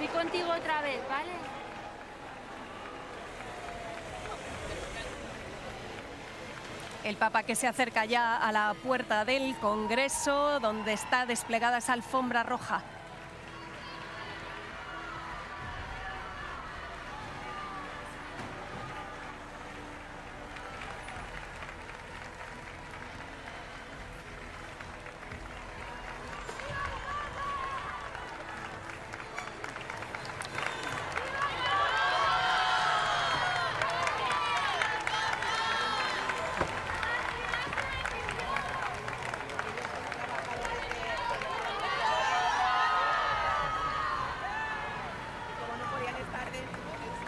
Y contigo otra vez, ¿vale? El Papa que se acerca ya a la puerta del Congreso, donde está desplegada esa alfombra roja.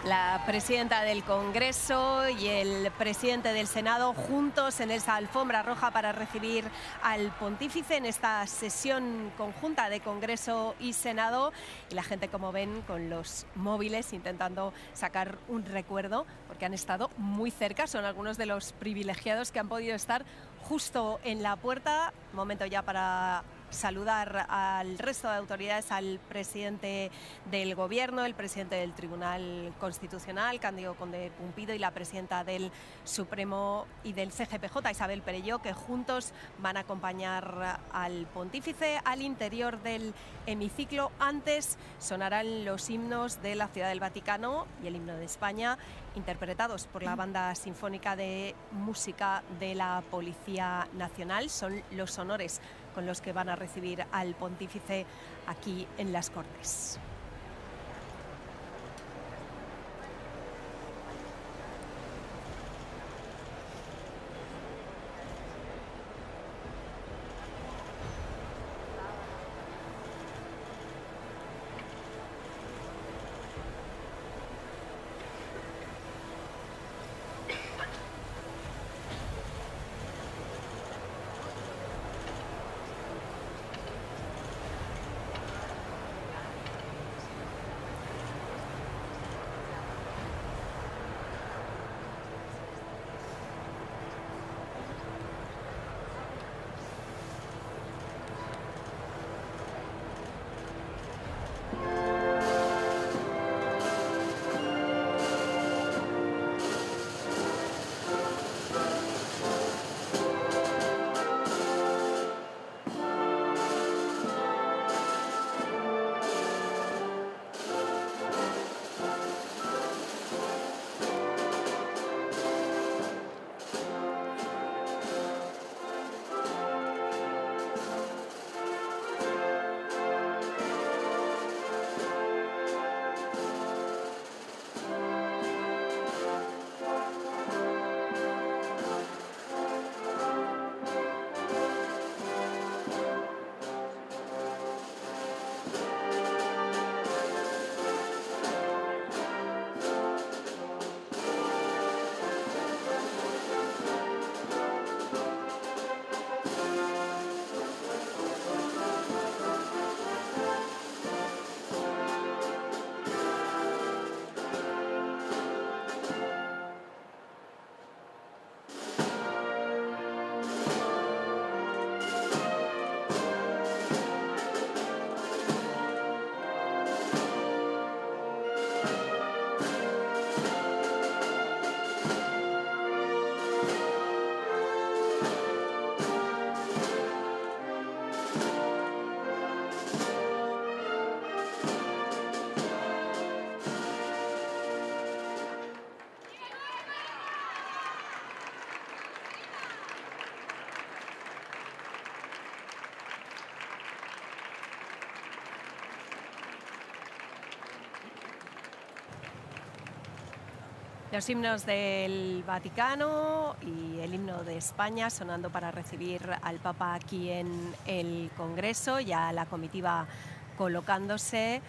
La presidenta del Congreso y el presidente del Senado juntos en esa alfombra roja para recibir al pontífice en esta sesión conjunta de Congreso y Senado. Y la gente, como ven, con los móviles intentando sacar un recuerdo, porque han estado muy cerca, son algunos de los privilegiados que han podido estar justo en la puerta. Momento ya para saludar al resto de autoridades, al presidente del Gobierno, el presidente del Tribunal Constitucional, Cándido Conde Pumpido, y la presidenta del Supremo y del CGPJ, Isabel Perelló, que juntos van a acompañar al pontífice al interior del hemiciclo. Antes sonarán los himnos de la Ciudad del Vaticano y el himno de España, interpretados por la Banda Sinfónica de Música de la Policía Nacional. Son los honores con los que van a recibir al pontífice aquí en las Cortes. Los himnos del Vaticano y el himno de España sonando para recibir al Papa aquí en el Congreso, ya la comitiva colocándose.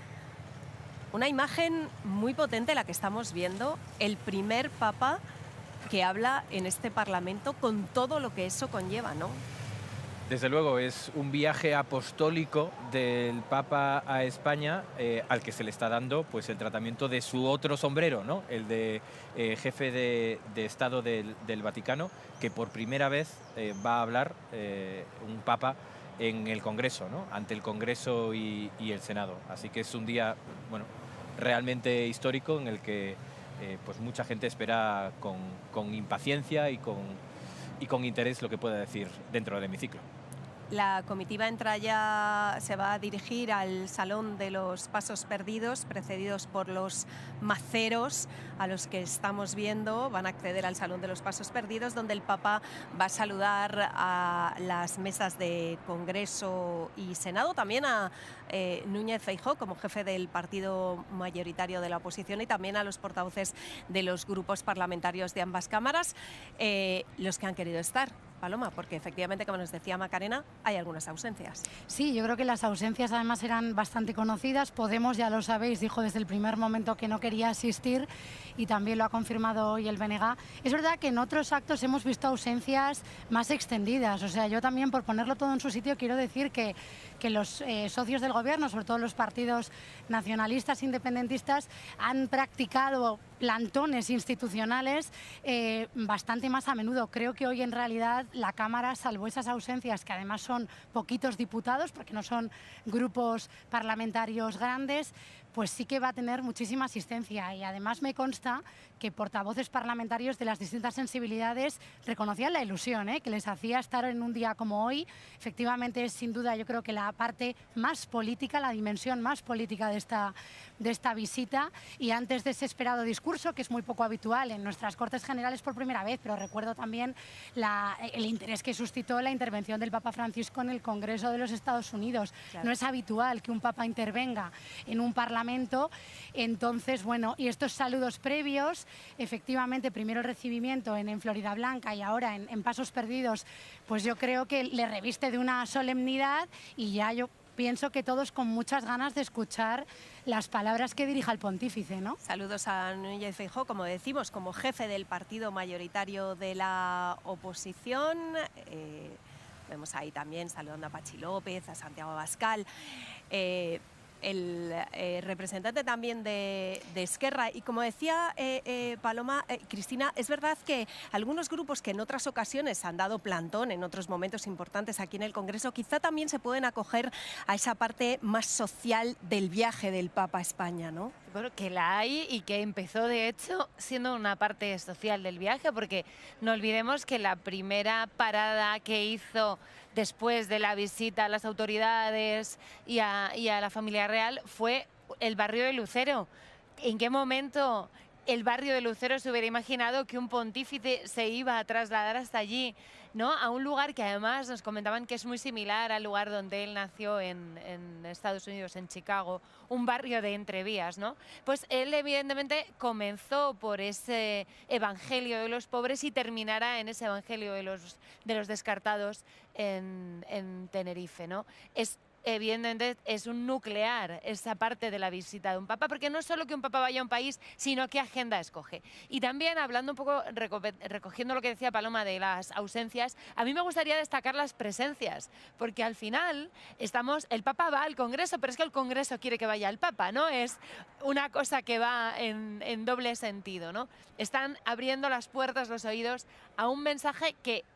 Una imagen muy potente la que estamos viendo, el primer Papa que habla en este Parlamento con todo lo que eso conlleva, ¿no? Desde luego, es un viaje apostólico del Papa a España, al que se le está dando pues, el tratamiento de su otro sombrero, ¿no? El de jefe de Estado del Vaticano, que por primera vez va a hablar un Papa en el Congreso, ¿no? Ante el Congreso y el Senado. Así que es un día bueno, realmente histórico en el que pues mucha gente espera con impaciencia y con interés lo que pueda decir dentro del hemiciclo. La comitiva entra ya, se va a dirigir al Salón de los Pasos Perdidos, precedidos por los maceros a los que estamos viendo. Van a acceder al Salón de los Pasos Perdidos, donde el Papa va a saludar a las mesas de Congreso y Senado, también a Núñez Feijóo como jefe del partido mayoritario de la oposición, y también a los portavoces de los grupos parlamentarios de ambas cámaras, los que han querido estar. Paloma, porque efectivamente, como nos decía Macarena, hay algunas ausencias. Sí, yo creo que las ausencias además eran bastante conocidas. Podemos, ya lo sabéis, dijo desde el primer momento que no quería asistir, y también lo ha confirmado hoy el BNG. Es verdad que en otros actos hemos visto ausencias más extendidas. O sea, yo también, por ponerlo todo en su sitio, quiero decir que los socios del gobierno, sobre todo los partidos nacionalistas independentistas, han practicado plantones institucionales bastante más a menudo. Creo que hoy en realidad la Cámara, salvo esas ausencias, que además son poquitos diputados porque no son grupos parlamentarios grandes, pues sí que va a tener muchísima asistencia. Y además me consta que portavoces parlamentarios de las distintas sensibilidades reconocían la ilusión que les hacía estar en un día como hoy. Efectivamente es sin duda, yo creo, que la parte más política, la dimensión más política de esta visita. Y antes de ese esperado discurso, que es muy poco habitual en nuestras Cortes Generales por primera vez, pero recuerdo también el interés que suscitó la intervención del Papa Francisco en el Congreso de los Estados Unidos. Claro. No es habitual que un Papa intervenga en un parlamento. Entonces, bueno, y estos saludos previos, efectivamente, primero el recibimiento en Florida Blanca y ahora en Pasos Perdidos, pues yo creo que le reviste de una solemnidad, y ya yo pienso que todos con muchas ganas de escuchar las palabras que dirija el pontífice, ¿no? Saludos a Núñez Feijóo, como decimos, como jefe del partido mayoritario de la oposición. Vemos ahí también saludando a Pachi López, a Santiago Abascal. El representante también de Esquerra. Y como decía Paloma, Cristina, es verdad que algunos grupos que en otras ocasiones han dado plantón en otros momentos importantes aquí en el Congreso, quizá también se pueden acoger a esa parte más social del viaje del Papa a España, ¿no? Bueno, que la hay, y que empezó de hecho siendo una parte social del viaje, porque no olvidemos que la primera parada que hizo después de la visita a las autoridades y a la familia real fue el barrio de Lucero. ¿En qué momento el barrio de Lucero se hubiera imaginado que un pontífice se iba a trasladar hasta allí, ¿no? A un lugar que además nos comentaban que es muy similar al lugar donde él nació en Estados Unidos, en Chicago, un barrio de entrevías, ¿no? Pues él evidentemente comenzó por ese evangelio de los pobres y terminará en ese evangelio de los descartados en Tenerife, ¿no? Evidentemente es un nuclear esa parte de la visita de un papa, porque no es solo que un papa vaya a un país, sino qué agenda escoge. Y también, hablando un poco, recogiendo lo que decía Paloma de las ausencias, a mí me gustaría destacar las presencias, porque al final el papa va al Congreso, pero es que el Congreso quiere que vaya el papa, ¿no? Es una cosa que va en doble sentido, ¿no? Están abriendo las puertas, los oídos a un mensaje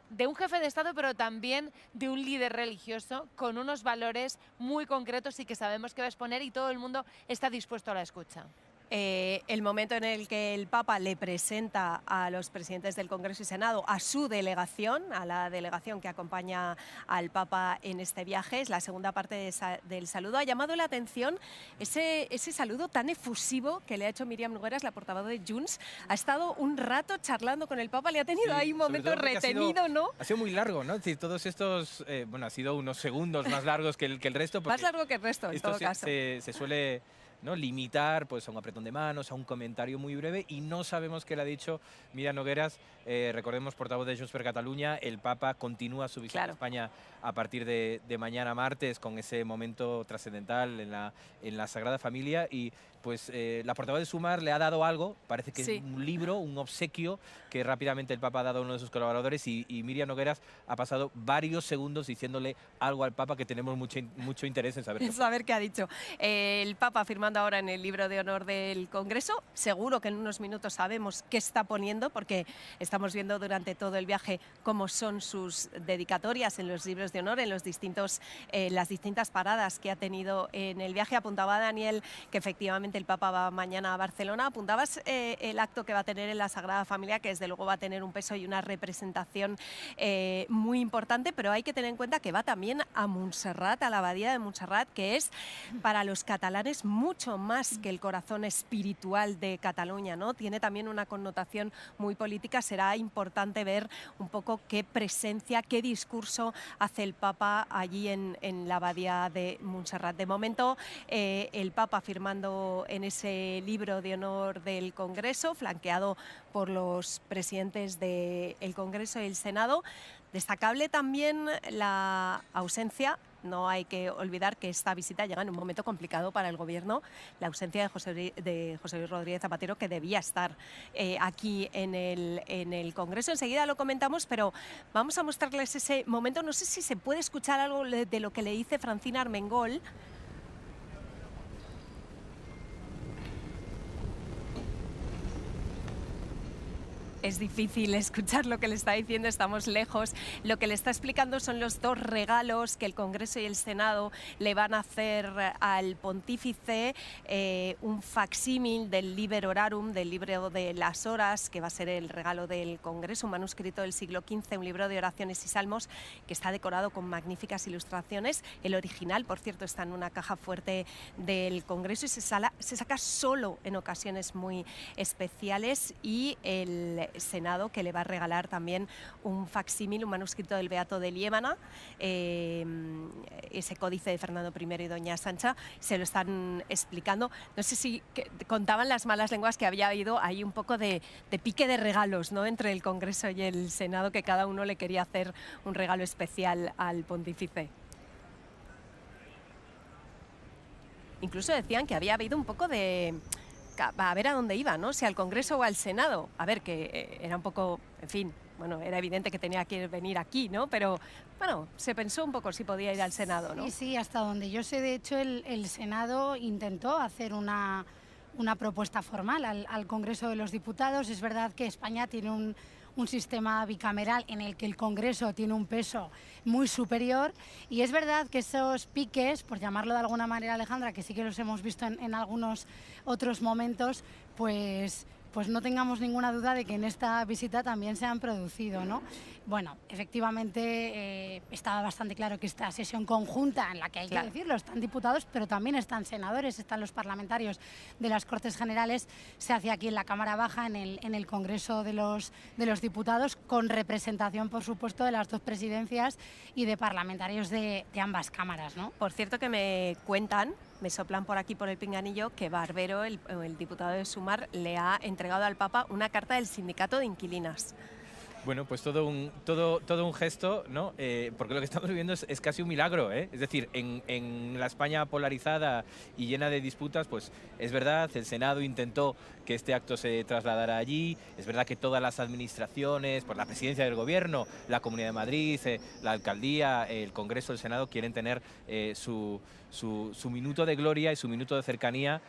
de un jefe de Estado, pero también de un líder religioso con unos valores muy concretos y que sabemos que va a exponer, y todo el mundo está dispuesto a la escucha. El momento en el que el Papa le presenta a los presidentes del Congreso y Senado, a su delegación, a la delegación que acompaña al Papa en este viaje, es la segunda parte del saludo. Ha llamado la atención ese saludo tan efusivo que le ha hecho Míriam Nogueras, la portavoz de Junts. Ha estado un rato charlando con el Papa, le ha tenido ahí un momento retenido, ¿no? Ha sido muy largo, ¿no? Es decir, todos estos, bueno, ha sido unos segundos más largos que el resto. Más largo que el resto, en todo caso. Se suele, ¿no?, limitar pues a un apretón de manos, a un comentario muy breve, y no sabemos qué le ha dicho Míriam Nogueras, recordemos, portavoz de Junts per Catalunya. El Papa continúa su visita a España a partir de mañana martes, con ese momento trascendental en la Sagrada Familia, y pues la portavoz de Sumar le ha dado algo, parece que es un libro, un obsequio que rápidamente el Papa ha dado a uno de sus colaboradores, y Míriam Nogueras ha pasado varios segundos diciéndole algo al Papa que tenemos mucho interés en saber. Saber qué ha dicho. El Papa ha firmado firmando ahora en el libro de honor del Congreso. Seguro que en unos minutos sabemos qué está poniendo, porque estamos viendo durante todo el viaje cómo son sus dedicatorias en los libros de honor, en los las distintas paradas que ha tenido en el viaje. Apuntaba Daniel que efectivamente el Papa va mañana a Barcelona. Apuntabas el acto que va a tener en la Sagrada Familia, que desde luego va a tener un peso y una representación muy importante, pero hay que tener en cuenta que va también a Montserrat, a la abadía de Montserrat, que es para los catalanes mucho más que el corazón espiritual de Cataluña, ¿no? Tiene también una connotación muy política. Será importante ver un poco qué presencia, qué discurso hace el Papa allí en la abadía de Montserrat. De momento, el Papa firmando en ese libro de honor del Congreso, flanqueado por los presidentes del Congreso y el Senado. Destacable también la ausencia. No hay que olvidar que esta visita llega en un momento complicado para el Gobierno, la ausencia de José Luis Rodríguez Zapatero, que debía estar aquí en el Congreso. Enseguida lo comentamos, pero vamos a mostrarles ese momento. No sé si se puede escuchar algo de lo que le dice Francina Armengol. Es difícil escuchar lo que le está diciendo, estamos lejos. Lo que le está explicando son los dos regalos que el Congreso y el Senado le van a hacer al pontífice. Un facsímil del Liber Orarum, del libro de las horas, que va a ser el regalo del Congreso, un manuscrito del siglo XV, un libro de oraciones y salmos que está decorado con magníficas ilustraciones. El original, por cierto, está en una caja fuerte del Congreso y se saca solo en ocasiones muy especiales. Y el Senado, que le va a regalar también un facsímil, un manuscrito del Beato de Liébana, ese códice de Fernando I y doña Sancha. Se lo están explicando. No sé si contaban las malas lenguas que había habido ahí un poco de pique de regalos, ¿no?, entre el Congreso y el Senado, que cada uno le quería hacer un regalo especial al pontífice. Incluso decían que había habido un poco de... a ver a dónde iba, ¿no? Si al Congreso o al Senado. A ver, que era un poco, en fin, bueno, era evidente que tenía que venir aquí, ¿no? Pero, bueno, se pensó un poco si podía ir al Senado, ¿no? Sí, sí, hasta donde yo sé, de hecho, el Senado intentó hacer una propuesta formal al Congreso de los Diputados. Es verdad que España tiene un sistema bicameral en el que el Congreso tiene un peso muy superior, y es verdad que esos piques, por llamarlo de alguna manera, Alejandra, que sí que los hemos visto en algunos otros momentos, pues no tengamos ninguna duda de que en esta visita también se han producido, ¿no? Bueno, efectivamente estaba bastante claro que esta sesión conjunta, en la que hay que decirlo, están diputados, pero también están senadores, están los parlamentarios de las Cortes Generales, se hace aquí en la Cámara Baja, en el Congreso de los Diputados, con representación, por supuesto, de las dos presidencias y de parlamentarios de ambas cámaras, ¿no? Por cierto, que me cuentan, me soplan por aquí por el pinganillo, que Barbero, el diputado de Sumar, le ha entregado al Papa una carta del sindicato de inquilinas. Bueno, pues todo un gesto, ¿no? Porque lo que estamos viviendo es casi un milagro, ¿eh? Es decir, en la España polarizada y llena de disputas, pues es verdad, el Senado intentó que este acto se trasladara allí. Es verdad que todas las administraciones, pues la presidencia del Gobierno, la Comunidad de Madrid, la Alcaldía, el Congreso, el Senado, quieren tener su minuto de gloria y su minuto de cercanía,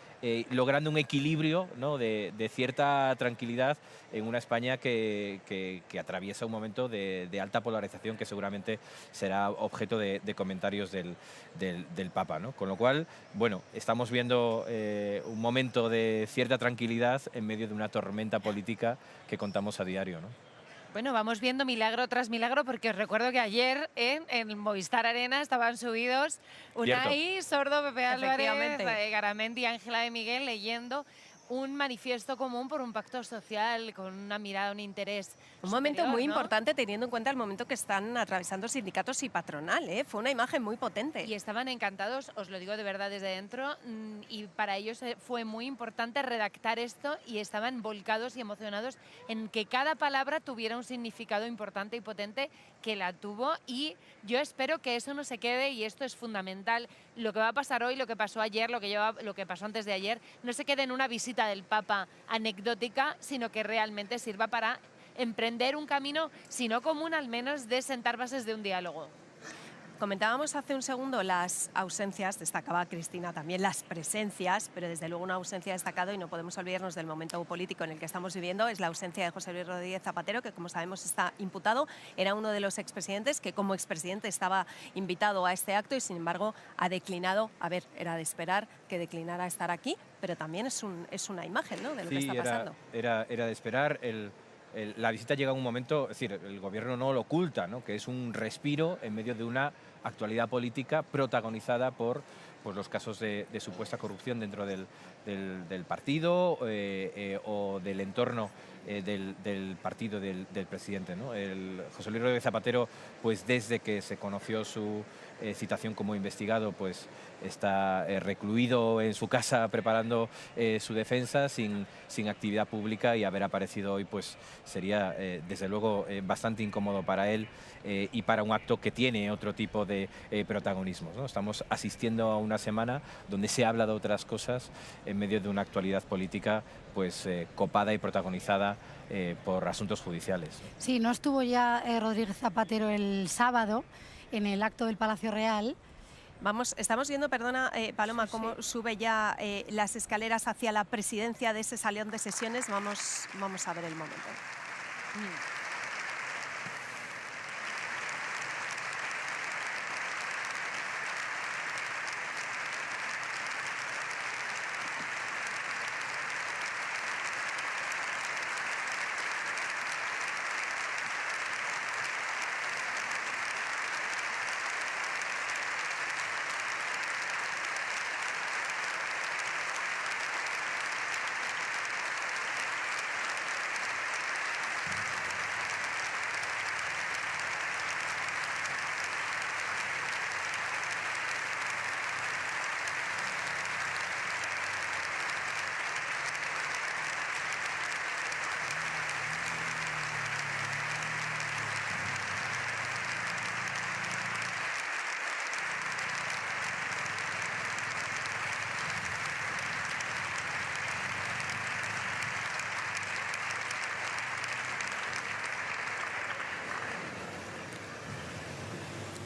logrando un equilibrio, ¿no?, de cierta tranquilidad en una España que atraviesa un momento de alta polarización, que seguramente será objeto de comentarios del Papa, ¿no? Con lo cual, bueno, estamos viendo un momento de cierta tranquilidad en medio de una tormenta política que contamos a diario, ¿no? Bueno, vamos viendo milagro tras milagro, porque os recuerdo que ayer en el Movistar Arena estaban subidos Unai Sordo, Pepe Álvarez, Garamendi y Ángela de Miguel leyendo un manifiesto común por un pacto social con una mirada, un interés. Un momento muy ¿no? importante, teniendo en cuenta el momento que están atravesando sindicatos y patronal, ¿eh? Fue una imagen muy potente. Y estaban encantados, os lo digo de verdad desde dentro, y para ellos fue muy importante redactar esto, y estaban volcados y emocionados en que cada palabra tuviera un significado importante y potente, que la tuvo, y yo espero que eso no se quede, y esto es fundamental. Lo que va a pasar hoy, lo que pasó ayer, lo que pasó antes de ayer, no se quede en una visita del Papa anecdótica, sino que realmente sirva para emprender un camino, si no común, al menos de sentar bases de un diálogo. Comentábamos hace un segundo las ausencias, destacaba Cristina también las presencias, pero desde luego una ausencia destacada, y no podemos olvidarnos del momento político en el que estamos viviendo, es la ausencia de José Luis Rodríguez Zapatero, que como sabemos está imputado. Era uno de los expresidentes que como expresidente estaba invitado a este acto y sin embargo ha declinado. A ver, era de esperar que declinara estar aquí, pero también es una imagen, ¿no?, de lo que está pasando. Era de esperar. La visita llega en un momento, es decir, el gobierno no lo oculta, ¿no?, que es un respiro en medio de una actualidad política protagonizada por los casos de supuesta corrupción dentro del partido o del entorno del partido del presidente, ¿no? José Luis Rodríguez Zapatero, pues desde que se conoció su citación como investigado, pues está recluido en su casa preparando su defensa sin actividad pública, y haber aparecido hoy pues sería desde luego bastante incómodo para él y para un acto que tiene otro tipo de protagonismo, ¿no? Estamos asistiendo a una semana donde se habla de otras cosas en medio de una actualidad política pues copada y protagonizada por asuntos judiciales. Sí, no estuvo ya Rodríguez Zapatero el sábado en el acto del Palacio Real. Estamos viendo, perdona, Paloma, cómo sube ya las escaleras hacia la presidencia de ese salón de sesiones. Vamos a ver el momento.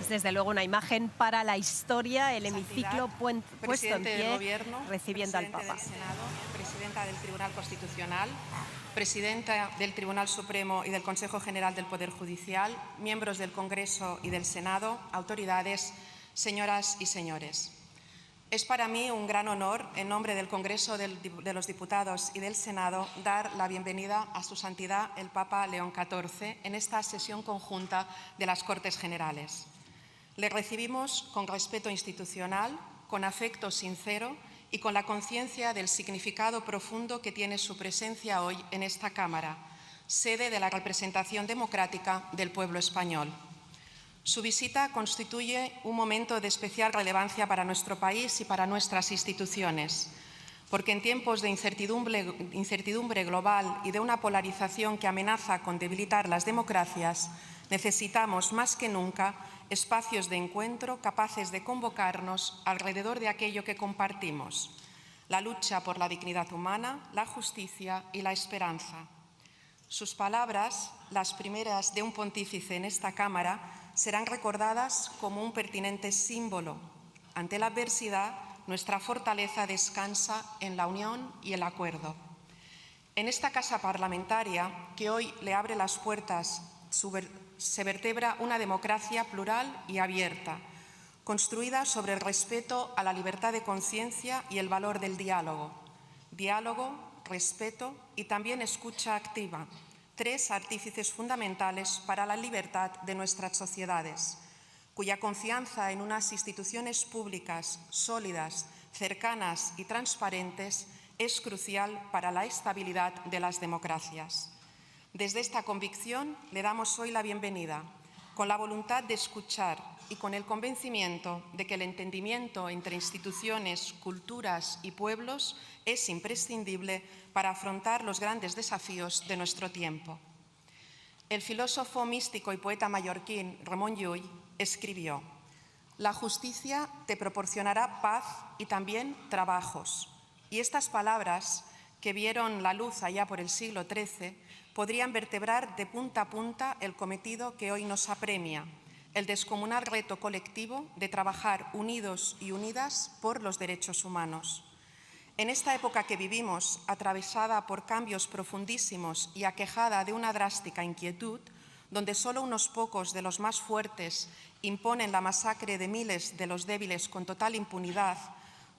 Es desde luego una imagen para la historia, el hemiciclo puesto en pie, recibiendo al Papa. Del Senado, presidenta del Tribunal Constitucional, presidenta del Tribunal Supremo y del Consejo General del Poder Judicial, miembros del Congreso y del Senado, autoridades, señoras y señores. Es para mí un gran honor, en nombre del Congreso de los Diputados y del Senado, dar la bienvenida a Su Santidad el Papa León XIV en esta sesión conjunta de las Cortes Generales. Le recibimos con respeto institucional, con afecto sincero y con la conciencia del significado profundo que tiene su presencia hoy en esta Cámara, sede de la representación democrática del pueblo español. Su visita constituye un momento de especial relevancia para nuestro país y para nuestras instituciones, porque en tiempos de incertidumbre global y de una polarización que amenaza con debilitar las democracias, necesitamos más que nunca espacios de encuentro capaces de convocarnos alrededor de aquello que compartimos: la lucha por la dignidad humana, la justicia y la esperanza. Sus palabras, las primeras de un pontífice en esta Cámara, serán recordadas como un pertinente símbolo. Ante la adversidad, nuestra fortaleza descansa en la unión y el acuerdo. En esta casa parlamentaria, que hoy le abre las puertas, se vertebra una democracia plural y abierta, construida sobre el respeto a la libertad de conciencia y el valor del diálogo. Diálogo, respeto y también escucha activa, tres artífices fundamentales para la libertad de nuestras sociedades, cuya confianza en unas instituciones públicas sólidas, cercanas y transparentes es crucial para la estabilidad de las democracias. Desde esta convicción le damos hoy la bienvenida, con la voluntad de escuchar y con el convencimiento de que el entendimiento entre instituciones, culturas y pueblos es imprescindible para afrontar los grandes desafíos de nuestro tiempo. El filósofo místico y poeta mallorquín Ramon Llull escribió: «La justicia te proporcionará paz y también trabajos». Y estas palabras, que vieron la luz allá por el siglo XIII, podrían vertebrar de punta a punta el cometido que hoy nos apremia: el descomunal reto colectivo de trabajar unidos y unidas por los derechos humanos. En esta época que vivimos, atravesada por cambios profundísimos y aquejada de una drástica inquietud, donde solo unos pocos de los más fuertes imponen la masacre de miles de los débiles con total impunidad,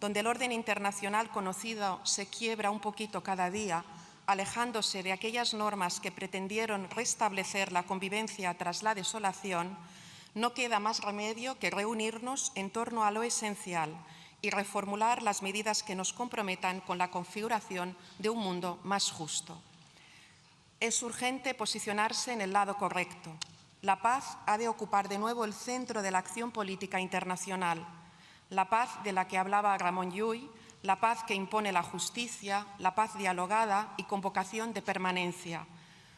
donde el orden internacional conocido se quiebra un poquito cada día, alejándose de aquellas normas que pretendieron restablecer la convivencia tras la desolación, no queda más remedio que reunirnos en torno a lo esencial y reformular las medidas que nos comprometan con la configuración de un mundo más justo. Es urgente posicionarse en el lado correcto. La paz ha de ocupar de nuevo el centro de la acción política internacional. La paz de la que hablaba Ramon Llull, la paz que impone la justicia, la paz dialogada y con vocación de permanencia.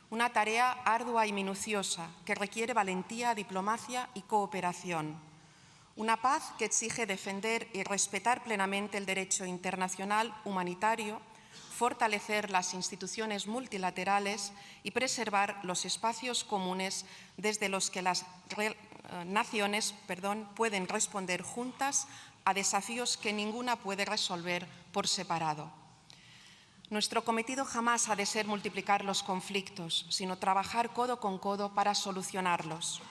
Una tarea ardua y minuciosa que requiere valentía, diplomacia y cooperación. Una paz que exige defender y respetar plenamente el derecho internacional humanitario, fortalecer las instituciones multilaterales y preservar los espacios comunes desde los que las naciones pueden responder juntas a desafíos que ninguna puede resolver por separado. Nuestro cometido jamás ha de ser multiplicar los conflictos, sino trabajar codo con codo para solucionarlos.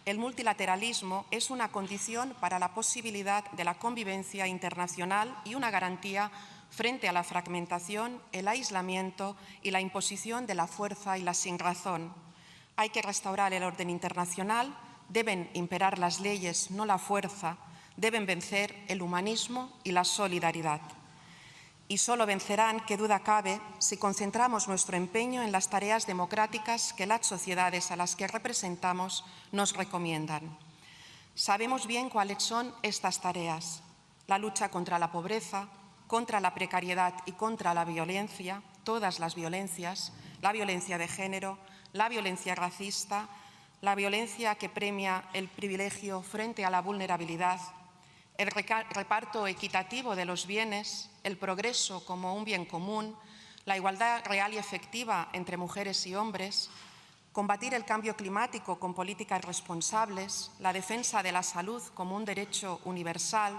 El multilateralismo es una condición para la posibilidad de la convivencia internacional y una garantía frente a la fragmentación, el aislamiento y la imposición de la fuerza y la sinrazón. Hay que restaurar el orden internacional, deben imperar las leyes, no la fuerza, deben vencer el humanismo y la solidaridad. Y solo vencerán, qué duda cabe, si concentramos nuestro empeño en las tareas democráticas que las sociedades a las que representamos nos recomiendan. Sabemos bien cuáles son estas tareas: la lucha contra la pobreza, contra la precariedad y contra la violencia, todas las violencias, la violencia de género, la violencia racista, la violencia que premia el privilegio frente a la vulnerabilidad, el reparto equitativo de los bienes, el progreso como un bien común, la igualdad real y efectiva entre mujeres y hombres, combatir el cambio climático con políticas responsables, la defensa de la salud como un derecho universal,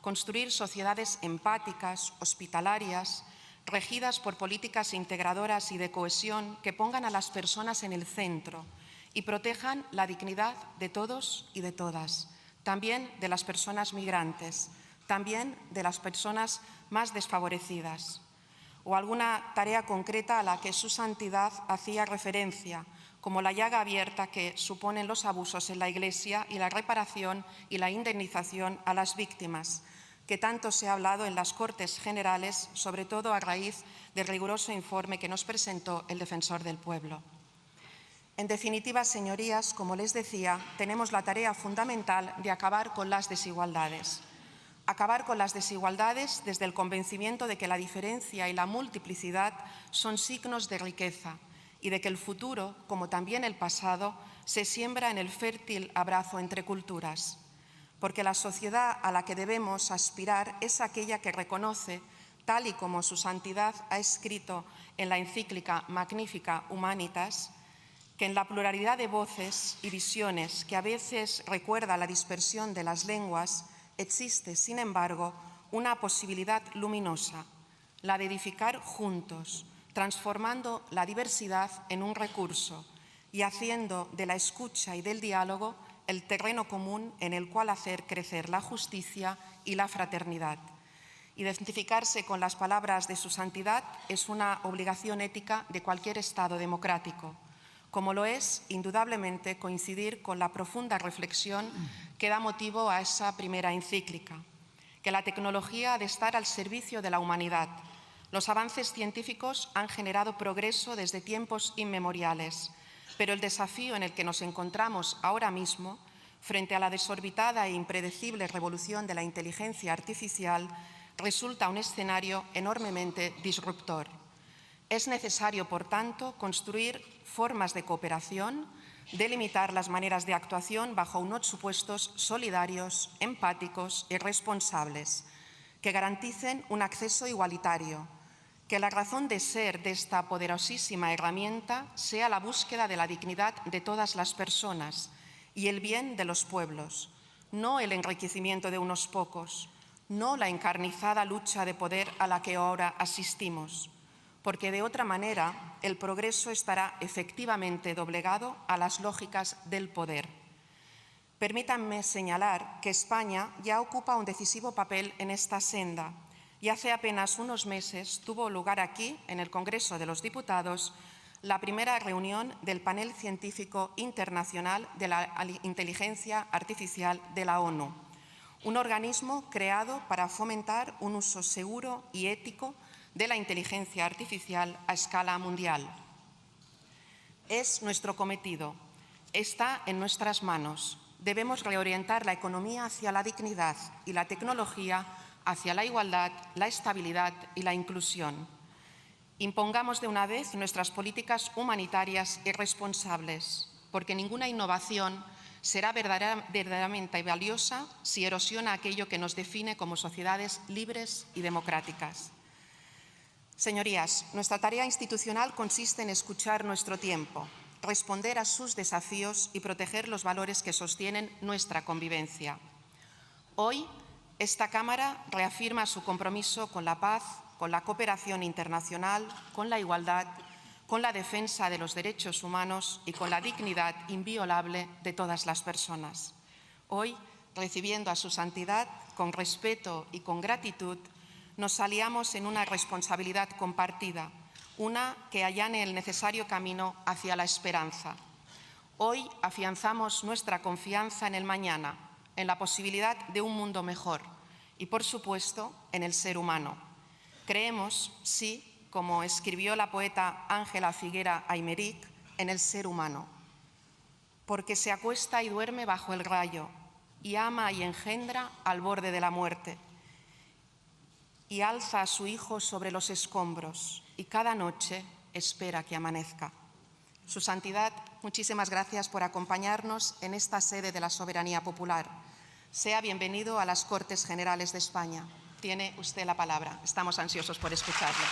construir sociedades empáticas, hospitalarias, regidas por políticas integradoras y de cohesión que pongan a las personas en el centro y protejan la dignidad de todos y de todas, también de las personas migrantes, también de las personas más desfavorecidas. O alguna tarea concreta a la que su santidad hacía referencia, como la llaga abierta que suponen los abusos en la Iglesia y la reparación y la indemnización a las víctimas, que tanto se ha hablado en las Cortes Generales, sobre todo a raíz del riguroso informe que nos presentó el Defensor del Pueblo. En definitiva, señorías, como les decía, tenemos la tarea fundamental de acabar con las desigualdades. Acabar con las desigualdades desde el convencimiento de que la diferencia y la multiplicidad son signos de riqueza y de que el futuro, como también el pasado, se siembra en el fértil abrazo entre culturas. Porque la sociedad a la que debemos aspirar es aquella que reconoce, tal y como su santidad ha escrito en la encíclica Magnificat Humanitas, que en la pluralidad de voces y visiones que a veces recuerda la dispersión de las lenguas, existe, sin embargo, una posibilidad luminosa, la de edificar juntos, transformando la diversidad en un recurso y haciendo de la escucha y del diálogo el terreno común en el cual hacer crecer la justicia y la fraternidad. Identificarse con las palabras de su santidad es una obligación ética de cualquier Estado democrático, como lo es, indudablemente, coincidir con la profunda reflexión que da motivo a esa primera encíclica, que la tecnología ha de estar al servicio de la humanidad. Los avances científicos han generado progreso desde tiempos inmemoriales, pero el desafío en el que nos encontramos ahora mismo, frente a la desorbitada e impredecible revolución de la inteligencia artificial, resulta un escenario enormemente disruptor. Es necesario, por tanto, construir formas de cooperación, delimitar las maneras de actuación bajo unos supuestos solidarios, empáticos y responsables, que garanticen un acceso igualitario, que la razón de ser de esta poderosísima herramienta sea la búsqueda de la dignidad de todas las personas y el bien de los pueblos, no el enriquecimiento de unos pocos, no la encarnizada lucha de poder a la que ahora asistimos, porque de otra manera el progreso estará efectivamente doblegado a las lógicas del poder. Permítanme señalar que España ya ocupa un decisivo papel en esta senda y hace apenas unos meses tuvo lugar aquí, en el Congreso de los Diputados, la primera reunión del Panel Científico Internacional de la Inteligencia Artificial de la ONU, un organismo creado para fomentar un uso seguro y ético de la inteligencia artificial a escala mundial. Es nuestro cometido, está en nuestras manos. Debemos reorientar la economía hacia la dignidad y la tecnología hacia la igualdad, la estabilidad y la inclusión. Impongamos de una vez nuestras políticas humanitarias y responsables, porque ninguna innovación será verdaderamente valiosa si erosiona aquello que nos define como sociedades libres y democráticas. Señorías, nuestra tarea institucional consiste en escuchar nuestro tiempo, responder a sus desafíos y proteger los valores que sostienen nuestra convivencia. Hoy, esta Cámara reafirma su compromiso con la paz, con la cooperación internacional, con la igualdad, con la defensa de los derechos humanos y con la dignidad inviolable de todas las personas. Hoy, recibiendo a su santidad con respeto y con gratitud, nos aliamos en una responsabilidad compartida, una que allane el necesario camino hacia la esperanza. Hoy afianzamos nuestra confianza en el mañana, en la posibilidad de un mundo mejor y, por supuesto, en el ser humano. Creemos, sí, como escribió la poeta Ángela Figuera Aymeric, en el ser humano, porque se acuesta y duerme bajo el rayo, y ama y engendra al borde de la muerte, y alza a su hijo sobre los escombros, y cada noche espera que amanezca. Su Santidad, muchísimas gracias por acompañarnos en esta sede de la soberanía popular. Sea bienvenido a las Cortes Generales de España. Tiene usted la palabra. Estamos ansiosos por escucharlo.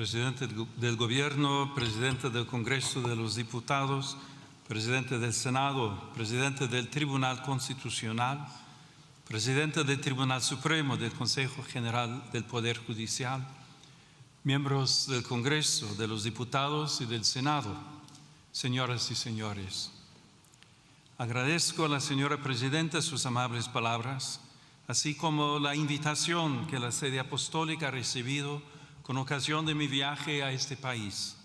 Presidente del Gobierno, Presidente del Congreso de los Diputados, Presidente del Senado, Presidente del Tribunal Constitucional, Presidente del Tribunal Supremo del Consejo General del Poder Judicial, miembros del Congreso, de los Diputados y del Senado, señoras y señores. Agradezco a la señora Presidenta sus amables palabras, así como la invitación que la Sede Apostólica ha recibido con ocasión de mi viaje a este país,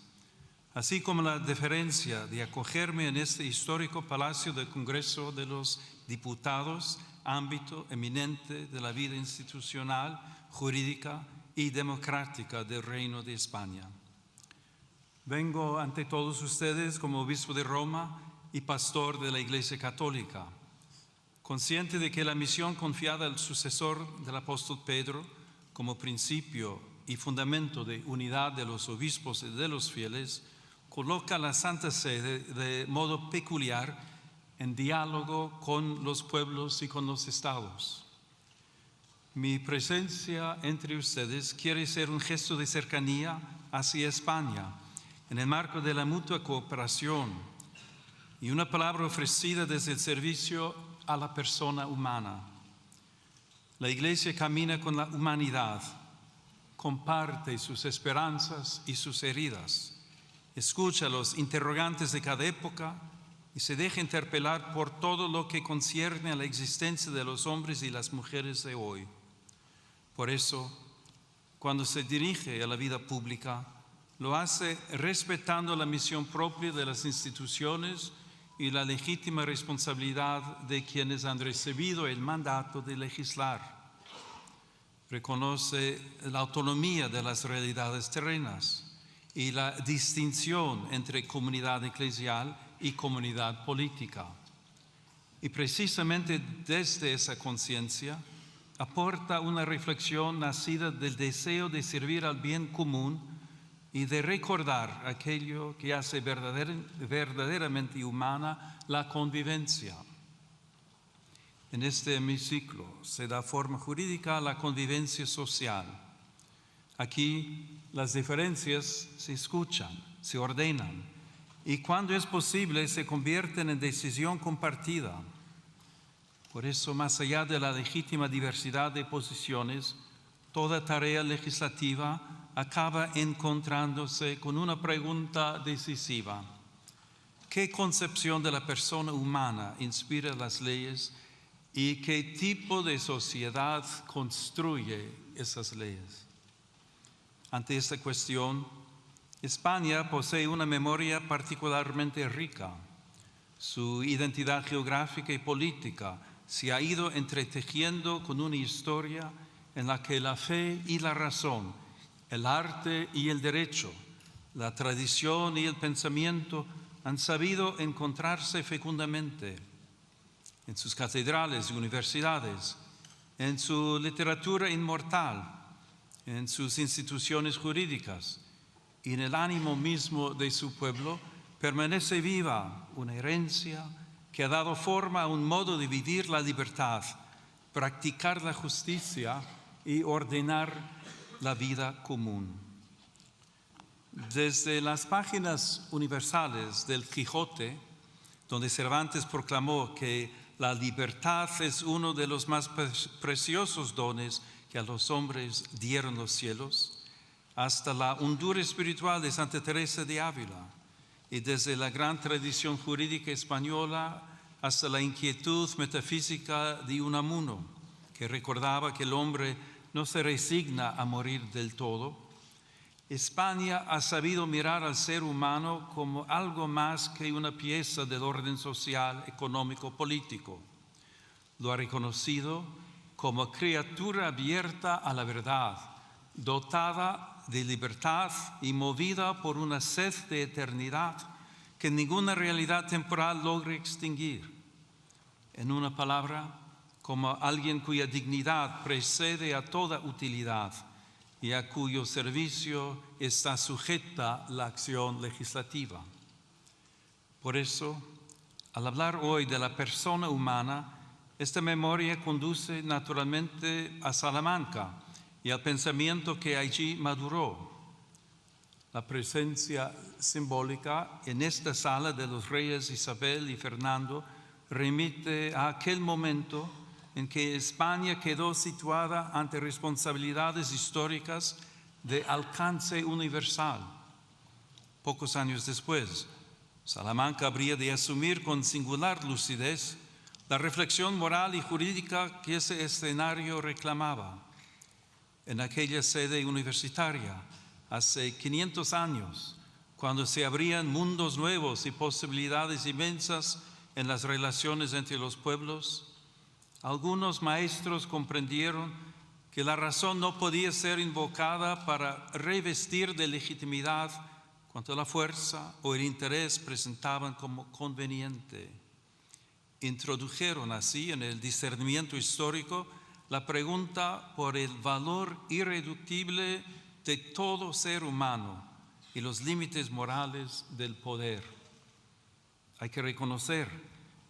así como la deferencia de acogerme en este histórico Palacio del Congreso de los Diputados, ámbito eminente de la vida institucional, jurídica y democrática del Reino de España. Vengo ante todos ustedes como obispo de Roma y pastor de la Iglesia Católica, consciente de que la misión confiada al sucesor del apóstol Pedro como principio y fundamento de unidad de los obispos y de los fieles, coloca a la Santa Sede de modo peculiar en diálogo con los pueblos y con los estados. Mi presencia entre ustedes quiere ser un gesto de cercanía hacia España, en el marco de la mutua cooperación y una palabra ofrecida desde el servicio a la persona humana. La Iglesia camina con la humanidad, comparte sus esperanzas y sus heridas, escucha los interrogantes de cada época y se deja interpelar por todo lo que concierne a la existencia de los hombres y las mujeres de hoy. Por eso, cuando se dirige a la vida pública, lo hace respetando la misión propia de las instituciones y la legítima responsabilidad de quienes han recibido el mandato de legislar. Reconoce la autonomía de las realidades terrenas y la distinción entre comunidad eclesial y comunidad política. Y precisamente desde esa conciencia aporta una reflexión nacida del deseo de servir al bien común y de recordar aquello que hace verdaderamente humana la convivencia. En este hemiciclo se da forma jurídica a la convivencia social. Aquí las diferencias se escuchan, se ordenan y cuando es posible se convierten en decisión compartida. Por eso, más allá de la legítima diversidad de posiciones, toda tarea legislativa acaba encontrándose con una pregunta decisiva. ¿Qué concepción de la persona humana inspira las leyes y qué tipo de sociedad construye esas leyes? Ante esta cuestión, España posee una memoria particularmente rica. Su identidad geográfica y política se ha ido entretejiendo con una historia en la que la fe y la razón, el arte y el derecho, la tradición y el pensamiento han sabido encontrarse fecundamente en sus catedrales y universidades, en su literatura inmortal, en sus instituciones jurídicas y en el ánimo mismo de su pueblo permanece viva una herencia que ha dado forma a un modo de vivir la libertad, practicar la justicia y ordenar la vida común. Desde las páginas universales del Quijote, donde Cervantes proclamó que la libertad es uno de los más preciosos dones que a los hombres dieron los cielos, hasta la hondura espiritual de Santa Teresa de Ávila, y desde la gran tradición jurídica española hasta la inquietud metafísica de Unamuno, que recordaba que el hombre no se resigna a morir del todo, España ha sabido mirar al ser humano como algo más que una pieza del orden social, económico, político. Lo ha reconocido como criatura abierta a la verdad, dotada de libertad y movida por una sed de eternidad que ninguna realidad temporal logre extinguir. En una palabra, como alguien cuya dignidad precede a toda utilidad y a cuyo servicio está sujeta la acción legislativa. Por eso, al hablar hoy de la persona humana, esta memoria conduce naturalmente a Salamanca y al pensamiento que allí maduró. La presencia simbólica en esta sala de los reyes Isabel y Fernando remite a aquel momento en que España quedó situada ante responsabilidades históricas de alcance universal. Pocos años después, Salamanca habría de asumir con singular lucidez la reflexión moral y jurídica que ese escenario reclamaba. En aquella sede universitaria, hace 500 años, cuando se abrían mundos nuevos y posibilidades inmensas en las relaciones entre los pueblos, algunos maestros comprendieron que la razón no podía ser invocada para revestir de legitimidad cuanto la fuerza o el interés presentaban como conveniente. Introdujeron así en el discernimiento histórico la pregunta por el valor irreductible de todo ser humano y los límites morales del poder. Hay que reconocer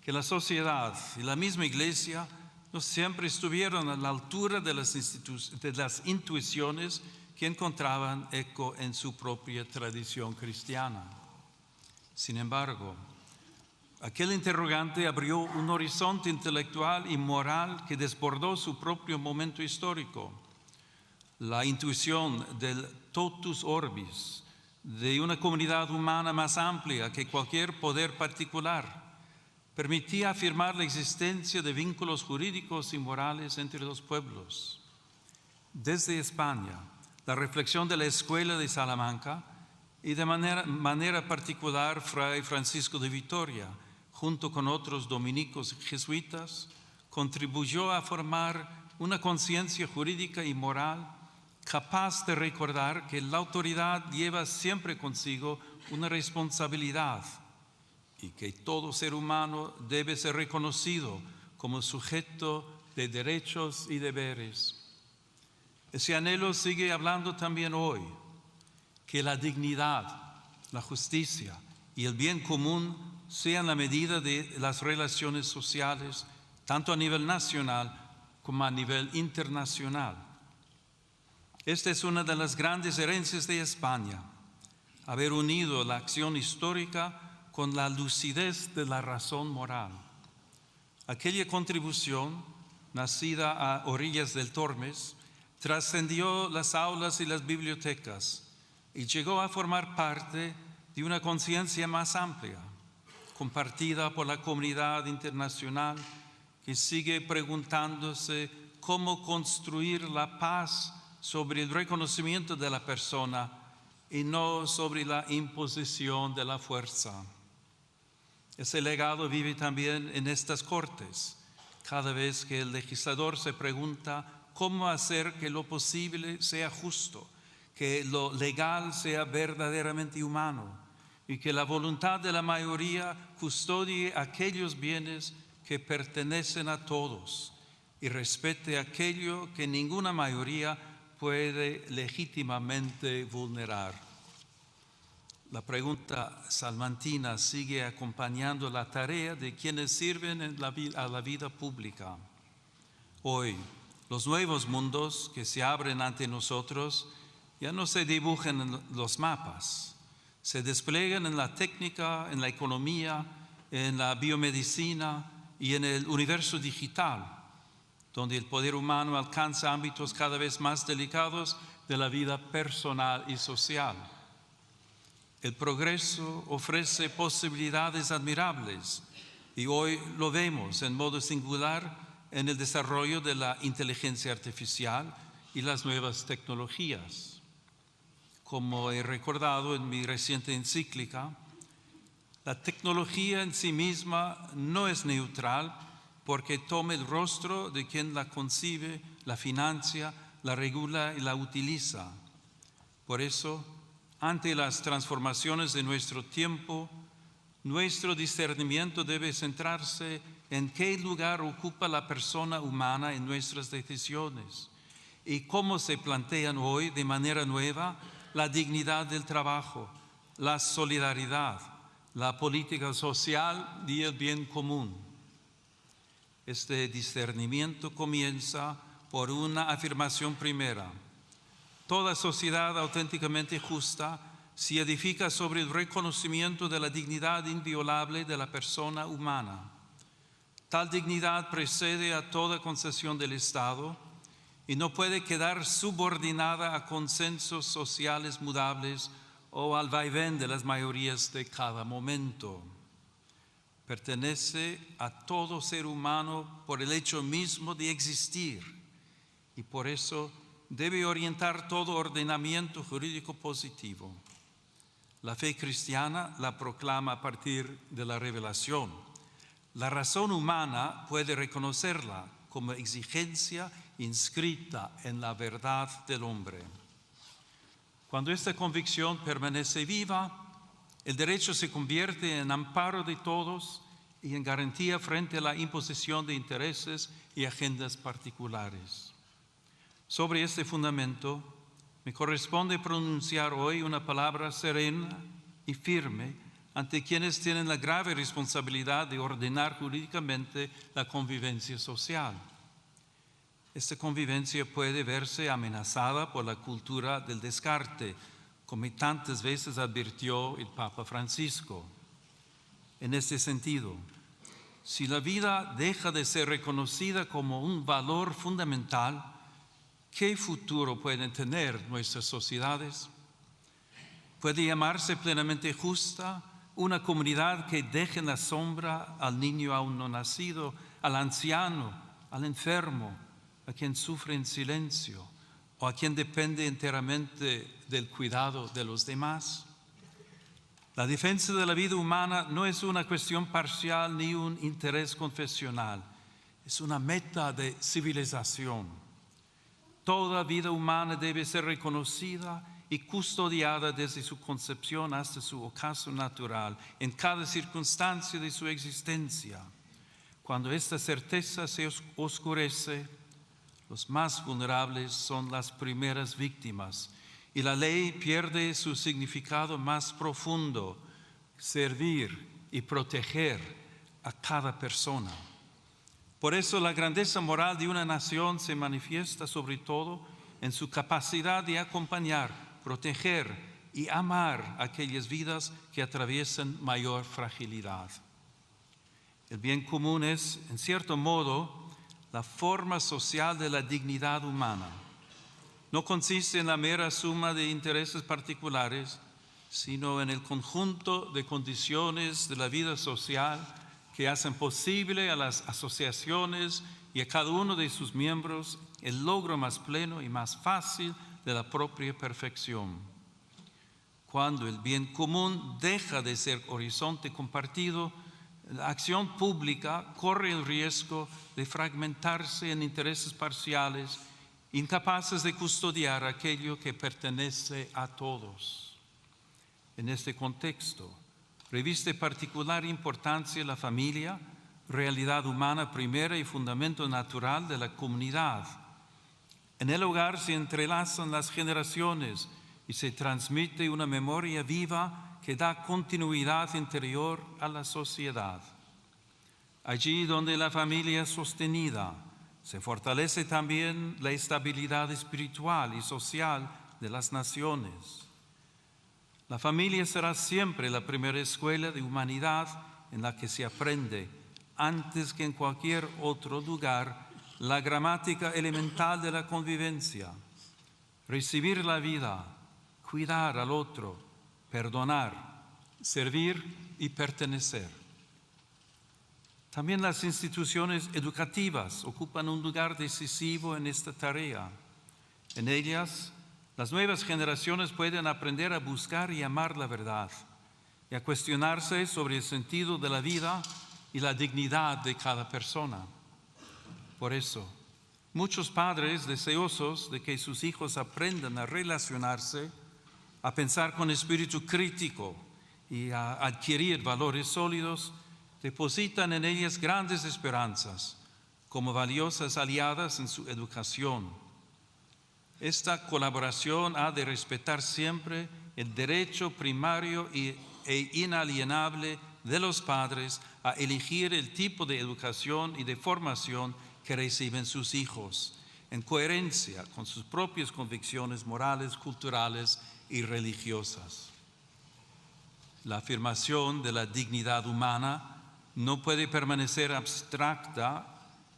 que la sociedad y la misma Iglesia no siempre estuvieron a la altura de las intuiciones que encontraban eco en su propia tradición cristiana. Sin embargo, aquel interrogante abrió un horizonte intelectual y moral que desbordó su propio momento histórico. La intuición del totus orbis, de una comunidad humana más amplia que cualquier poder particular, permitía afirmar la existencia de vínculos jurídicos y morales entre los pueblos. Desde España, la reflexión de la Escuela de Salamanca y de manera particular Fray Francisco de Vitoria, junto con otros dominicos jesuitas, contribuyó a formar una conciencia jurídica y moral capaz de recordar que la autoridad lleva siempre consigo una responsabilidad y que todo ser humano debe ser reconocido como sujeto de derechos y deberes. Ese anhelo sigue hablando también hoy, que la dignidad, la justicia y el bien común sean la medida de las relaciones sociales, tanto a nivel nacional como a nivel internacional. Esta es una de las grandes herencias de España, haber unido la acción histórica con la lucidez de la razón moral. Aquella contribución, nacida a orillas del Tormes, trascendió las aulas y las bibliotecas y llegó a formar parte de una conciencia más amplia, compartida por la comunidad internacional que sigue preguntándose cómo construir la paz sobre el reconocimiento de la persona y no sobre la imposición de la fuerza. Ese legado vive también en estas Cortes, cada vez que el legislador se pregunta cómo hacer que lo posible sea justo, que lo legal sea verdaderamente humano y que la voluntad de la mayoría custodie aquellos bienes que pertenecen a todos y respete aquello que ninguna mayoría puede legítimamente vulnerar. La pregunta salmantina sigue acompañando la tarea de quienes sirven a la vida pública. Hoy, los nuevos mundos que se abren ante nosotros ya no se dibujan en los mapas, se despliegan en la técnica, en la economía, en la biomedicina y en el universo digital, donde el poder humano alcanza ámbitos cada vez más delicados de la vida personal y social. El progreso ofrece posibilidades admirables y hoy lo vemos en modo singular en el desarrollo de la inteligencia artificial y las nuevas tecnologías. Como he recordado en mi reciente encíclica, la tecnología en sí misma no es neutral porque toma el rostro de quien la concibe, la financia, la regula y la utiliza. Por eso, ante las transformaciones de nuestro tiempo, nuestro discernimiento debe centrarse en qué lugar ocupa la persona humana en nuestras decisiones y cómo se plantean hoy de manera nueva la dignidad del trabajo, la solidaridad, la política social y el bien común. Este discernimiento comienza por una afirmación primera. Toda sociedad auténticamente justa se edifica sobre el reconocimiento de la dignidad inviolable de la persona humana. Tal dignidad precede a toda concesión del Estado y no puede quedar subordinada a consensos sociales mudables o al vaivén de las mayorías de cada momento. Pertenece a todo ser humano por el hecho mismo de existir y por eso debe orientar todo ordenamiento jurídico positivo. La fe cristiana la proclama a partir de la revelación. La razón humana puede reconocerla como exigencia inscrita en la verdad del hombre. Cuando esta convicción permanece viva, el derecho se convierte en amparo de todos y en garantía frente a la imposición de intereses y agendas particulares. Sobre este fundamento, me corresponde pronunciar hoy una palabra serena y firme ante quienes tienen la grave responsabilidad de ordenar jurídicamente la convivencia social. Esta convivencia puede verse amenazada por la cultura del descarte, como tantas veces advirtió el Papa Francisco. En este sentido, si la vida deja de ser reconocida como un valor fundamental, ¿qué futuro pueden tener nuestras sociedades? ¿Puede llamarse plenamente justa una comunidad que deje en la sombra al niño aún no nacido, al anciano, al enfermo, a quien sufre en silencio o a quien depende enteramente del cuidado de los demás? La defensa de la vida humana no es una cuestión parcial ni un interés confesional, es una meta de civilización. Toda vida humana debe ser reconocida y custodiada desde su concepción hasta su ocaso natural, en cada circunstancia de su existencia. Cuando esta certeza se oscurece, los más vulnerables son las primeras víctimas y la ley pierde su significado más profundo, servir y proteger a cada persona. Por eso la grandeza moral de una nación se manifiesta sobre todo en su capacidad de acompañar, proteger y amar aquellas vidas que atraviesan mayor fragilidad. El bien común es, en cierto modo, la forma social de la dignidad humana. No consiste en la mera suma de intereses particulares, sino en el conjunto de condiciones de la vida social que hacen posible a las asociaciones y a cada uno de sus miembros el logro más pleno y más fácil de la propia perfección. Cuando el bien común deja de ser horizonte compartido, la acción pública corre el riesgo de fragmentarse en intereses parciales, incapaces de custodiar aquello que pertenece a todos. En este contexto, reviste particular importancia la familia, realidad humana primera y fundamento natural de la comunidad. En el hogar se entrelazan las generaciones y se transmite una memoria viva que da continuidad interior a la sociedad. Allí donde la familia es sostenida, se fortalece también la estabilidad espiritual y social de las naciones. La familia será siempre la primera escuela de humanidad en la que se aprende, antes que en cualquier otro lugar, la gramática elemental de la convivencia. Recibir la vida, cuidar al otro, perdonar, servir y pertenecer. También las instituciones educativas ocupan un lugar decisivo en esta tarea. En ellas, las nuevas generaciones pueden aprender a buscar y amar la verdad y a cuestionarse sobre el sentido de la vida y la dignidad de cada persona. Por eso, muchos padres deseosos de que sus hijos aprendan a relacionarse, a pensar con espíritu crítico y a adquirir valores sólidos, depositan en ellas grandes esperanzas como valiosas aliadas en su educación. Esta colaboración ha de respetar siempre el derecho primario e inalienable de los padres a elegir el tipo de educación y de formación que reciben sus hijos, en coherencia con sus propias convicciones morales, culturales y religiosas. La afirmación de la dignidad humana no puede permanecer abstracta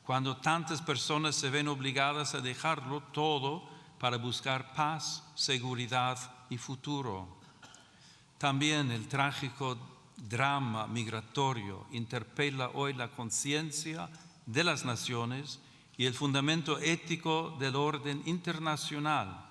cuando tantas personas se ven obligadas a dejarlo todo para buscar paz, seguridad y futuro. También el trágico drama migratorio interpela hoy la conciencia de las naciones y el fundamento ético del orden internacional.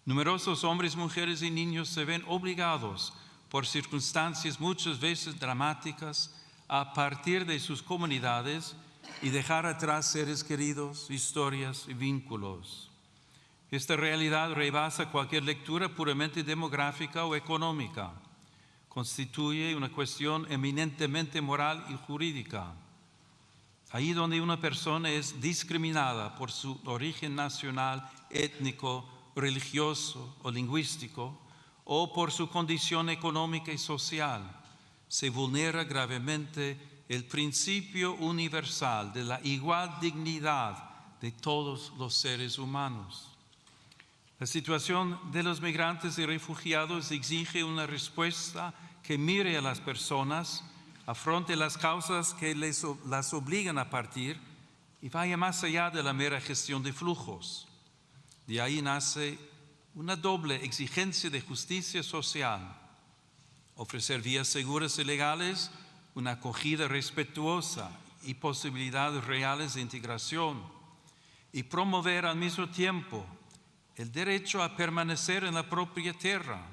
Numerosos hombres, mujeres y niños se ven obligados por circunstancias muchas veces dramáticas a partir de sus comunidades y dejar atrás seres queridos, historias y vínculos. Esta realidad rebasa cualquier lectura puramente demográfica o económica. Constituye una cuestión eminentemente moral y jurídica. Ahí donde una persona es discriminada por su origen nacional, étnico, religioso o lingüístico, o por su condición económica y social, se vulnera gravemente el principio universal de la igual dignidad de todos los seres humanos. La situación de los migrantes y refugiados exige una respuesta que mire a las personas, afronte las causas que las obligan a partir y vaya más allá de la mera gestión de flujos. De ahí nace una doble exigencia de justicia social: ofrecer vías seguras y legales, una acogida respetuosa y posibilidades reales de integración, y promover al mismo tiempo el derecho a permanecer en la propia tierra,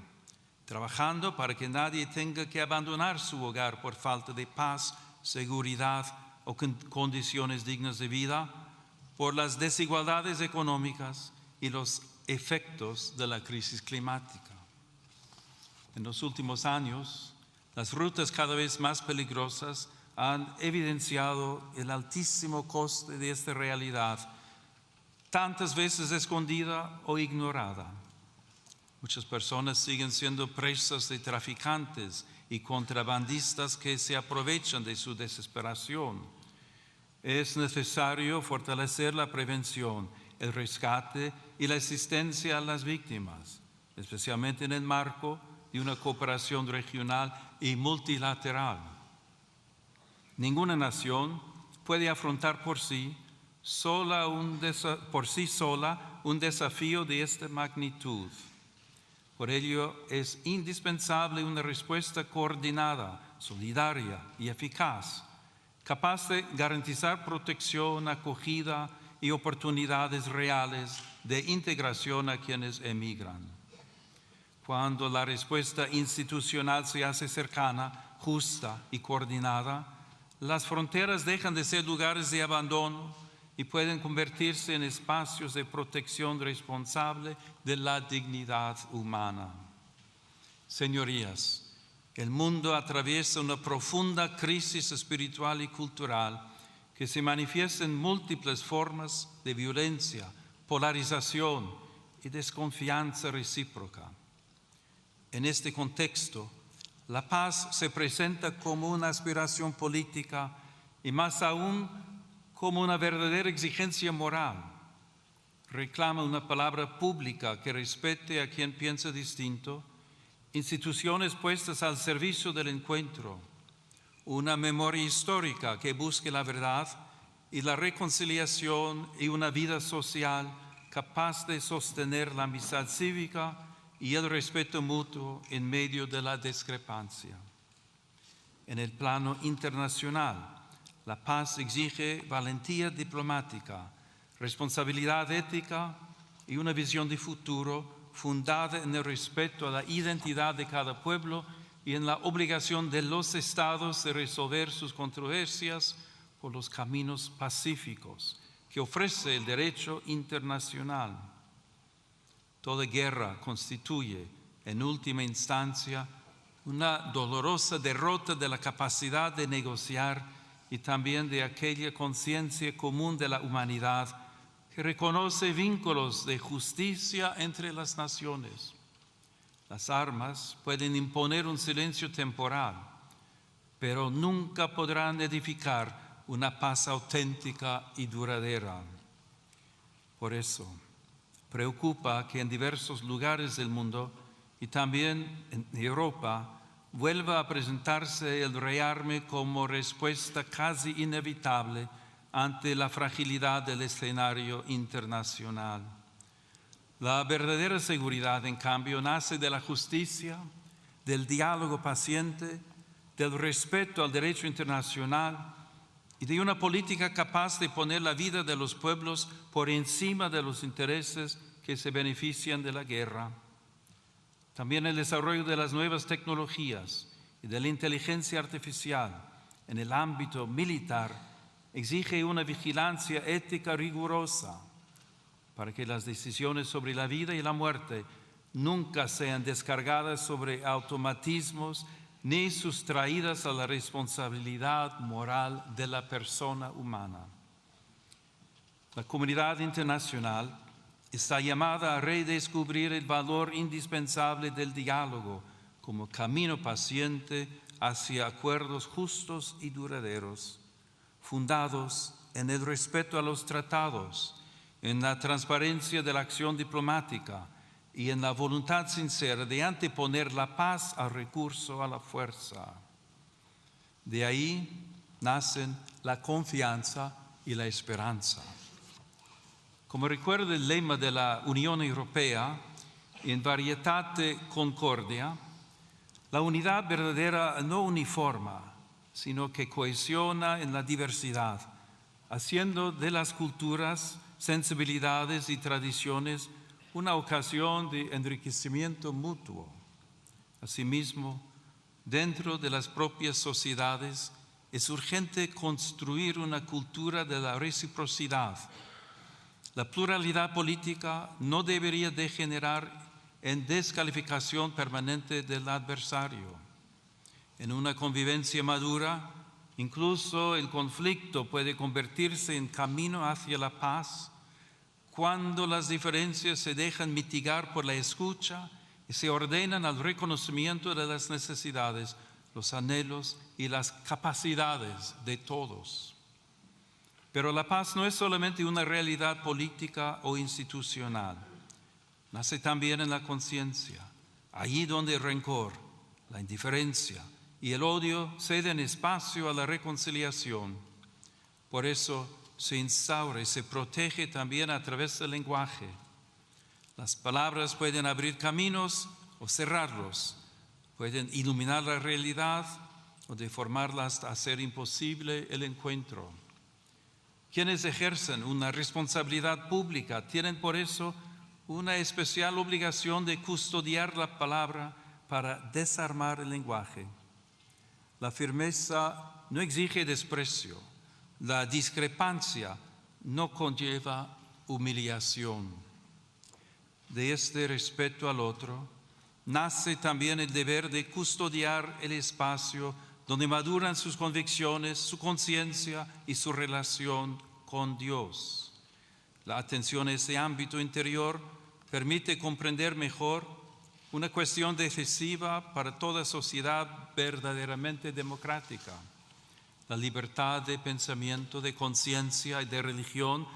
trabajando para que nadie tenga que abandonar su hogar por falta de paz, seguridad o condiciones dignas de vida, por las desigualdades económicas y los efectos de la crisis climática. En los últimos años, las rutas cada vez más peligrosas han evidenciado el altísimo coste de esta realidad, tantas veces escondida o ignorada. Muchas personas siguen siendo presas de traficantes y contrabandistas que se aprovechan de su desesperación. Es necesario fortalecer la prevención, el rescate y la asistencia a las víctimas, especialmente en el marco de una cooperación regional y multilateral. Ninguna nación puede afrontar por sí sola un desafío de esta magnitud. Por ello, es indispensable una respuesta coordinada, solidaria y eficaz, capaz de garantizar protección, acogida y oportunidades reales de integración a quienes emigran. Cuando la respuesta institucional se hace cercana, justa y coordinada, las fronteras dejan de ser lugares de abandono y pueden convertirse en espacios de protección responsable de la dignidad humana. Señorías, el mundo atraviesa una profunda crisis espiritual y cultural que se manifiesta en múltiples formas de violencia, polarización y desconfianza recíproca. En este contexto, la paz se presenta como una aspiración política y más aún como una verdadera exigencia moral. Reclama una palabra pública que respete a quien piensa distinto, instituciones puestas al servicio del encuentro, una memoria histórica que busque la verdad y la reconciliación y una vida social capaz de sostener la amistad cívica y el respeto mutuo en medio de la discrepancia. En el plano internacional, la paz exige valentía diplomática, responsabilidad ética y una visión de futuro fundada en el respeto a la identidad de cada pueblo y en la obligación de los estados de resolver sus controversias por los caminos pacíficos que ofrece el derecho internacional. Toda guerra constituye, en última instancia, una dolorosa derrota de la capacidad de negociar y también de aquella conciencia común de la humanidad que reconoce vínculos de justicia entre las naciones. Las armas pueden imponer un silencio temporal, pero nunca podrán edificar una paz auténtica y duradera. Por eso, preocupa que en diversos lugares del mundo y también en Europa vuelva a presentarse el rearme como respuesta casi inevitable ante la fragilidad del escenario internacional. La verdadera seguridad, en cambio, nace de la justicia, del diálogo paciente, del respeto al derecho internacional y de una política capaz de poner la vida de los pueblos por encima de los intereses que se benefician de la guerra. También el desarrollo de las nuevas tecnologías y de la inteligencia artificial en el ámbito militar exige una vigilancia ética rigurosa para que las decisiones sobre la vida y la muerte nunca sean descargadas sobre automatismos ni sustraídas a la responsabilidad moral de la persona humana. La comunidad internacional está llamada a redescubrir el valor indispensable del diálogo como camino paciente hacia acuerdos justos y duraderos, fundados en el respeto a los tratados, en la transparencia de la acción diplomática y en la voluntad sincera de anteponer la paz al recurso a la fuerza. De ahí nacen la confianza y la esperanza. Como recuerda el lema de la Unión Europea, in varietate concordia, la unidad verdadera no uniforma, sino que cohesiona en la diversidad, haciendo de las culturas, sensibilidades y tradiciones una ocasión de enriquecimiento mutuo. Asimismo, dentro de las propias sociedades es urgente construir una cultura de la reciprocidad. La pluralidad política no debería degenerar en descalificación permanente del adversario. En una convivencia madura, incluso el conflicto puede convertirse en camino hacia la paz cuando las diferencias se dejan mitigar por la escucha y se ordenan al reconocimiento de las necesidades, los anhelos y las capacidades de todos. Pero la paz no es solamente una realidad política o institucional. Nace también en la conciencia, allí donde el rencor, la indiferencia y el odio ceden espacio a la reconciliación. Por eso se instaura y se protege también a través del lenguaje. Las palabras pueden abrir caminos o cerrarlos, pueden iluminar la realidad o deformarla hasta hacer imposible el encuentro. Quienes ejercen una responsabilidad pública tienen por eso una especial obligación de custodiar la palabra para desarmar el lenguaje. La firmeza no exige desprecio, la discrepancia no conlleva humillación. De este respeto al otro nace también el deber de custodiar el espacio donde maduran sus convicciones, su conciencia y su relación con Dios. La atención a ese ámbito interior permite comprender mejor una cuestión decisiva para toda sociedad verdaderamente democrática: la libertad de pensamiento, de conciencia y de religión,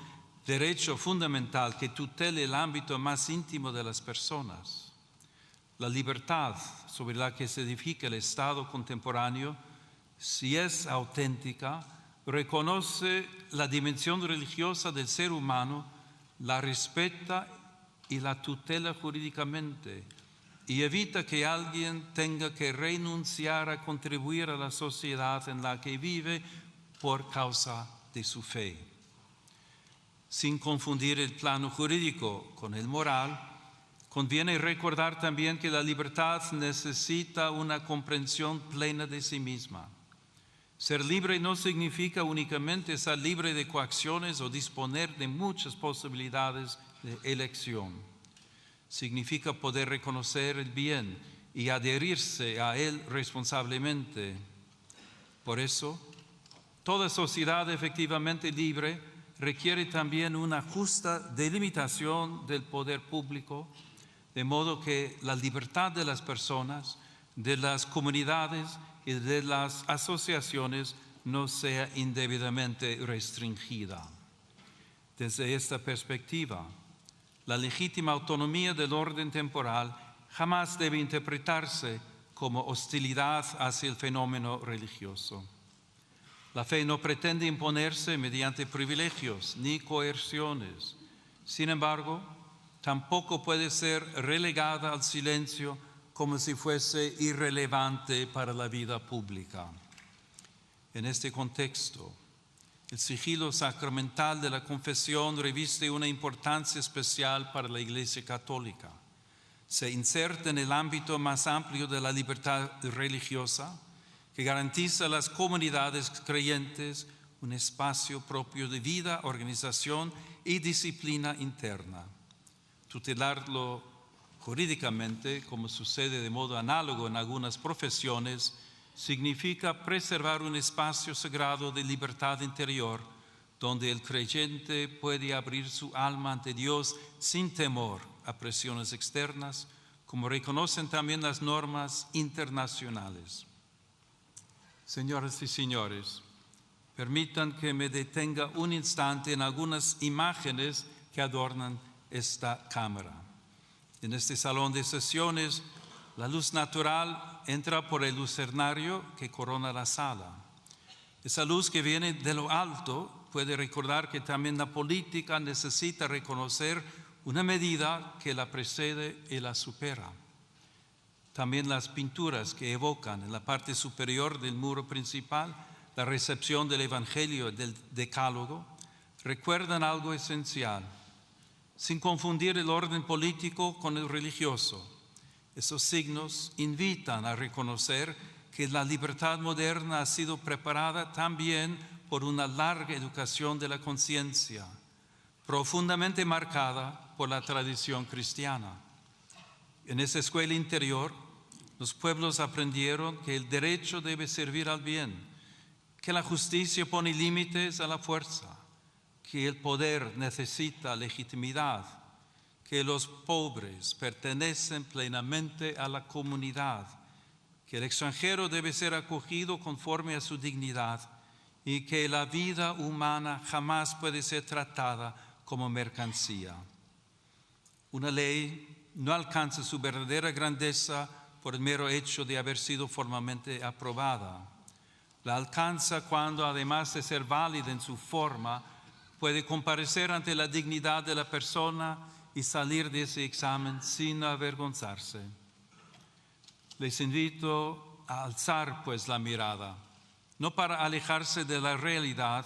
derecho fundamental que tutele el ámbito más íntimo de las personas. La libertad sobre la que se edifica el Estado contemporáneo, si es auténtica, reconoce la dimensión religiosa del ser humano, la respeta y la tutela jurídicamente, y evita que alguien tenga que renunciar a contribuir a la sociedad en la que vive por causa de su fe. Sin confundir el plano jurídico con el moral, conviene recordar también que la libertad necesita una comprensión plena de sí misma. Ser libre no significa únicamente estar libre de coacciones o disponer de muchas posibilidades de elección. Significa poder reconocer el bien y adherirse a él responsablemente. Por eso, toda sociedad efectivamente libre requiere también una justa delimitación del poder público, de modo que la libertad de las personas, de las comunidades y de las asociaciones no sea indebidamente restringida. Desde esta perspectiva, la legítima autonomía del orden temporal jamás debe interpretarse como hostilidad hacia el fenómeno religioso. La fe no pretende imponerse mediante privilegios ni coerciones. Sin embargo, tampoco puede ser relegada al silencio como si fuese irrelevante para la vida pública. En este contexto, el sigilo sacramental de la confesión reviste una importancia especial para la Iglesia Católica. Se inserta en el ámbito más amplio de la libertad religiosa, que garantiza a las comunidades creyentes un espacio propio de vida, organización y disciplina interna. Tutelarlo jurídicamente, como sucede de modo análogo en algunas profesiones, significa preservar un espacio sagrado de libertad interior, donde el creyente puede abrir su alma ante Dios sin temor a presiones externas, como reconocen también las normas internacionales. Señoras y señores, permitan que me detenga un instante en algunas imágenes que adornan esta cámara. En este salón de sesiones, la luz natural entra por el lucernario que corona la sala. Esa luz que viene de lo alto puede recordar que también la política necesita reconocer una medida que la precede y la supera. También las pinturas que evocan en la parte superior del muro principal la recepción del Evangelio y del Decálogo recuerdan algo esencial, sin confundir el orden político con el religioso. Esos signos invitan a reconocer que la libertad moderna ha sido preparada también por una larga educación de la conciencia, profundamente marcada por la tradición cristiana. En esa escuela interior, los pueblos aprendieron que el derecho debe servir al bien, que la justicia pone límites a la fuerza, que el poder necesita legitimidad, que los pobres pertenecen plenamente a la comunidad, que el extranjero debe ser acogido conforme a su dignidad y que la vida humana jamás puede ser tratada como mercancía. Una ley no alcanza su verdadera grandeza por el mero hecho de haber sido formalmente aprobada. La alcanza cuando, además de ser válida en su forma, puede comparecer ante la dignidad de la persona y salir de ese examen sin avergonzarse. Les invito a alzar, pues, la mirada, no para alejarse de la realidad,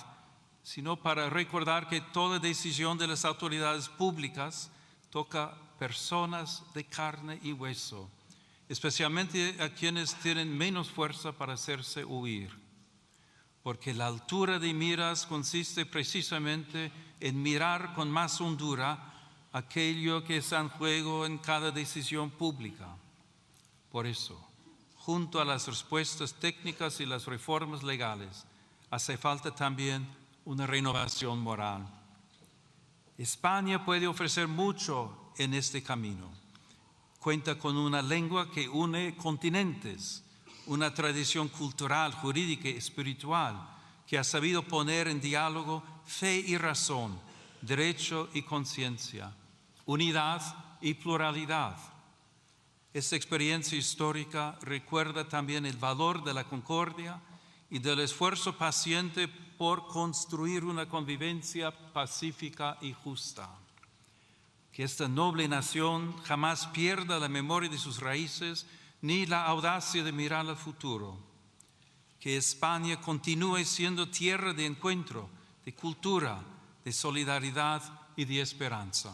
sino para recordar que toda decisión de las autoridades públicas toca personas de carne y hueso, especialmente a quienes tienen menos fuerza para hacerse oír. Porque la altura de miras consiste precisamente en mirar con más hondura aquello que está en juego en cada decisión pública. Por eso, junto a las respuestas técnicas y las reformas legales, hace falta también una renovación moral. España puede ofrecer mucho en este camino. Cuenta con una lengua que une continentes, una tradición cultural, jurídica y espiritual que ha sabido poner en diálogo fe y razón, derecho y conciencia, unidad y pluralidad. Esta experiencia histórica recuerda también el valor de la concordia y del esfuerzo paciente por construir una convivencia pacífica y justa. Que esta noble nación jamás pierda la memoria de sus raíces ni la audacia de mirar al futuro. Que España continúe siendo tierra de encuentro, de cultura, de solidaridad y de esperanza.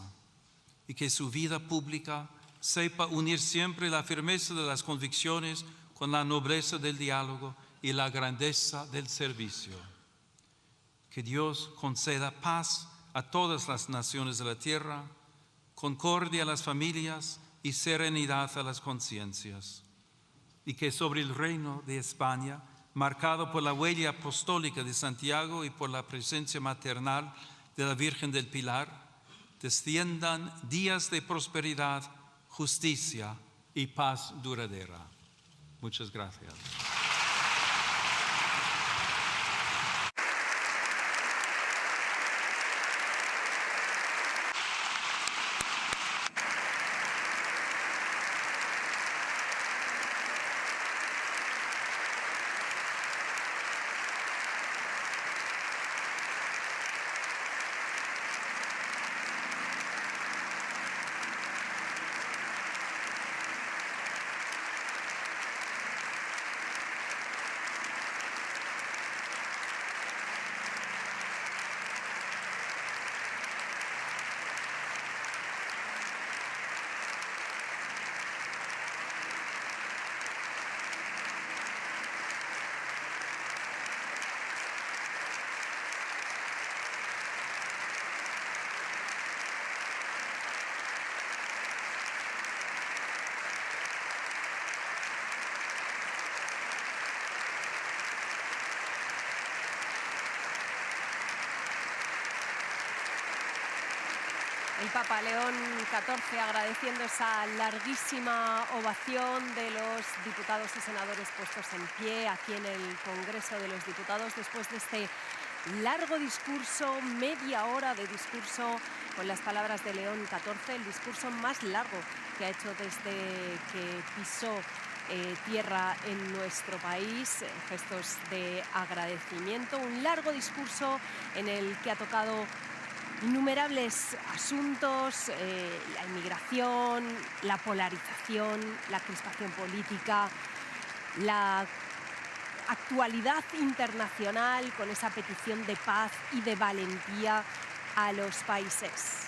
Y que su vida pública sepa unir siempre la firmeza de las convicciones con la nobleza del diálogo y la grandeza del servicio. Que Dios conceda paz a todas las naciones de la tierra, concordia a las familias y serenidad a las conciencias. Y que sobre el reino de España, marcado por la huella apostólica de Santiago y por la presencia maternal de la Virgen del Pilar, desciendan días de prosperidad, justicia y paz duradera. Muchas gracias. El Papa León XIV agradeciendo esa larguísima ovación de los diputados y senadores puestos en pie aquí en el Congreso de los Diputados después de este largo discurso, media hora de discurso con las palabras de León XIV, el discurso más largo que ha hecho desde que pisó tierra en nuestro país, gestos de agradecimiento, un largo discurso en el que ha tocado innumerables asuntos, la inmigración, la polarización, la crispación política, la actualidad internacional con esa petición de paz y de valentía a los países.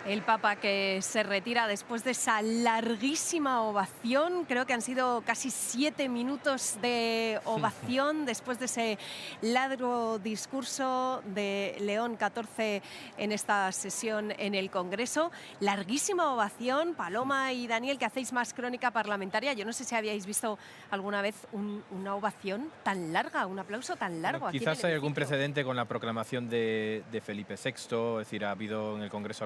El Papa que se retira después de esa larguísima ovación, creo que han sido casi 7 minutos de ovación después de ese largo discurso de León XIV en esta sesión en el Congreso. Larguísima ovación. Paloma y Daniel, que hacéis más crónica parlamentaria, yo no sé si habíais visto alguna vez una ovación tan larga, un aplauso tan largo. Bueno, quizás hay algún precedente con la proclamación de Felipe VI, es decir, ha habido en el Congreso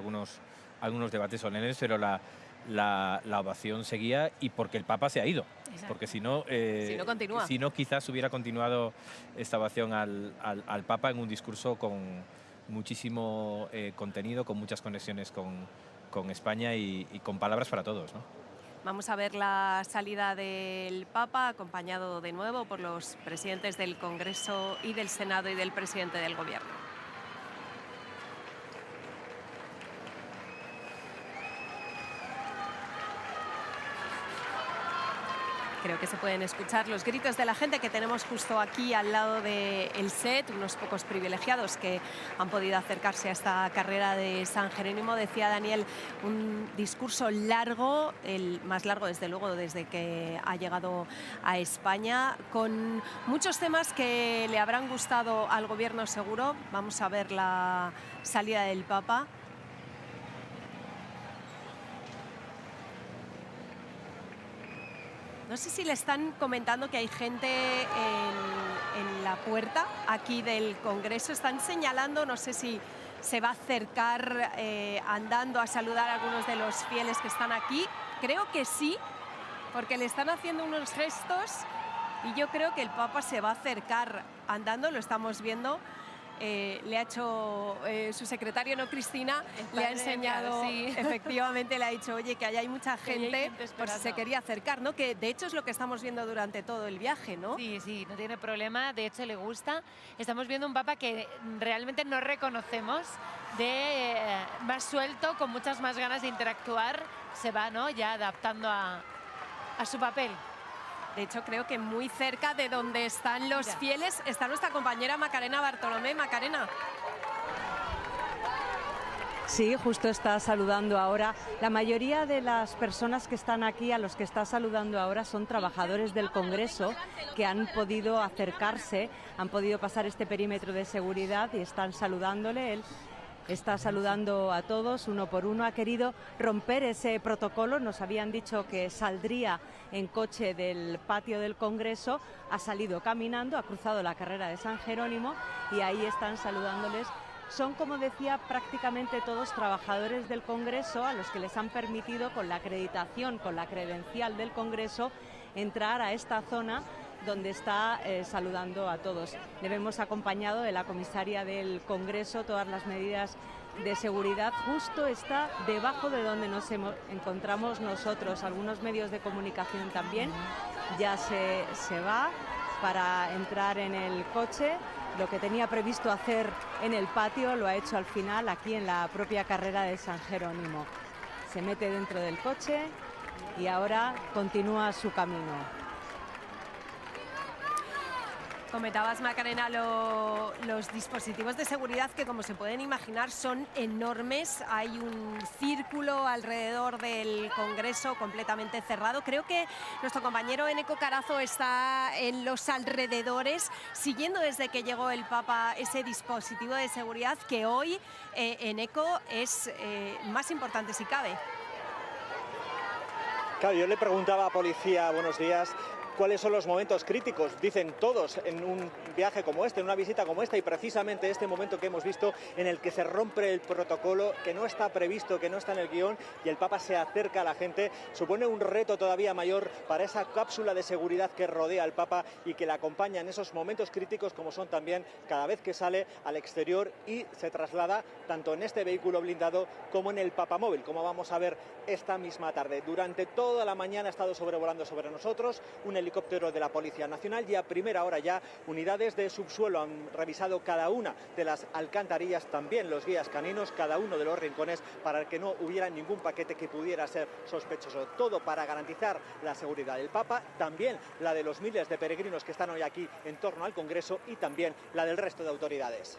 algunos debates solemnes, pero la ovación seguía, y porque el Papa se ha ido. Exacto. Porque si no, quizás hubiera continuado esta ovación al Papa en un discurso con muchísimo contenido, con muchas conexiones con España y con palabras para todos, ¿no? Vamos a ver la salida del Papa, acompañado de nuevo por los presidentes del Congreso y del Senado y del presidente del Gobierno. Creo que se pueden escuchar los gritos de la gente que tenemos justo aquí al lado del set, unos pocos privilegiados que han podido acercarse a esta carrera de San Jerónimo. Decía Daniel, un discurso largo, el más largo desde luego desde que ha llegado a España, con muchos temas que le habrán gustado al Gobierno seguro. Vamos a ver la salida del Papa. No sé si le están comentando que hay gente en la puerta aquí del Congreso. Están señalando, no sé si se va a acercar andando a saludar a algunos de los fieles que están aquí. Creo que sí, porque le están haciendo unos gestos y yo creo que el Papa se va a acercar andando, lo estamos viendo. Le ha hecho su secretario, no Cristina, le ha enseñado, sí. Efectivamente le ha dicho, oye, que allá hay mucha gente, por si se quería acercar, ¿no? Que de hecho es lo que estamos viendo durante todo el viaje, ¿no? Sí, sí, no tiene problema, de hecho le gusta. Estamos viendo un Papa que realmente no reconocemos, más suelto, con muchas más ganas de interactuar, se va, ¿no?, ya adaptando a su papel. De hecho, creo que muy cerca de donde están los fieles está nuestra compañera Macarena Bartolomé. Macarena. Sí, justo está saludando ahora. La mayoría de las personas que están aquí, a los que está saludando ahora, son trabajadores del Congreso que han podido acercarse, han podido pasar este perímetro de seguridad y están saludándole. Él está saludando a todos uno por uno, ha querido romper ese protocolo. Nos habían dicho que saldría en coche del patio del Congreso, ha salido caminando, ha cruzado la carrera de San Jerónimo y ahí están saludándoles. Son, como decía, prácticamente todos trabajadores del Congreso a los que les han permitido, con la acreditación, con la credencial del Congreso, entrar a esta zona donde está saludando a todos. Le hemos acompañado de la comisaria del Congreso, todas las medidas de seguridad. Justo está debajo de donde nos encontramos nosotros. Algunos medios de comunicación también. Ya se va para entrar en el coche. Lo que tenía previsto hacer en el patio lo ha hecho al final aquí en la propia carrera de San Jerónimo. Se mete dentro del coche y ahora continúa su camino. Comentabas, Macarena, los dispositivos de seguridad que, como se pueden imaginar, son enormes. Hay un círculo alrededor del Congreso completamente cerrado. Creo que nuestro compañero Eneco Carazo está en los alrededores, siguiendo desde que llegó el Papa ese dispositivo de seguridad que hoy, Eneco, es más importante si cabe. Claro, yo le preguntaba a policía, buenos días, ¿cuáles son los momentos críticos? Dicen todos en un viaje como este, en una visita como esta, y precisamente este momento que hemos visto en el que se rompe el protocolo, que no está previsto, que no está en el guión, y el Papa se acerca a la gente, supone un reto todavía mayor para esa cápsula de seguridad que rodea al Papa y que le acompaña en esos momentos críticos, como son también cada vez que sale al exterior y se traslada tanto en este vehículo blindado como en el Papamóvil, como vamos a ver esta misma tarde. Durante toda la mañana ha estado sobrevolando sobre nosotros un helicóptero de la Policía Nacional y a primera hora ya unidades de subsuelo han revisado cada una de las alcantarillas, también los guías caninos, cada uno de los rincones, para que no hubiera ningún paquete que pudiera ser sospechoso. Todo para garantizar la seguridad del Papa, también la de los miles de peregrinos que están hoy aquí en torno al Congreso y también la del resto de autoridades.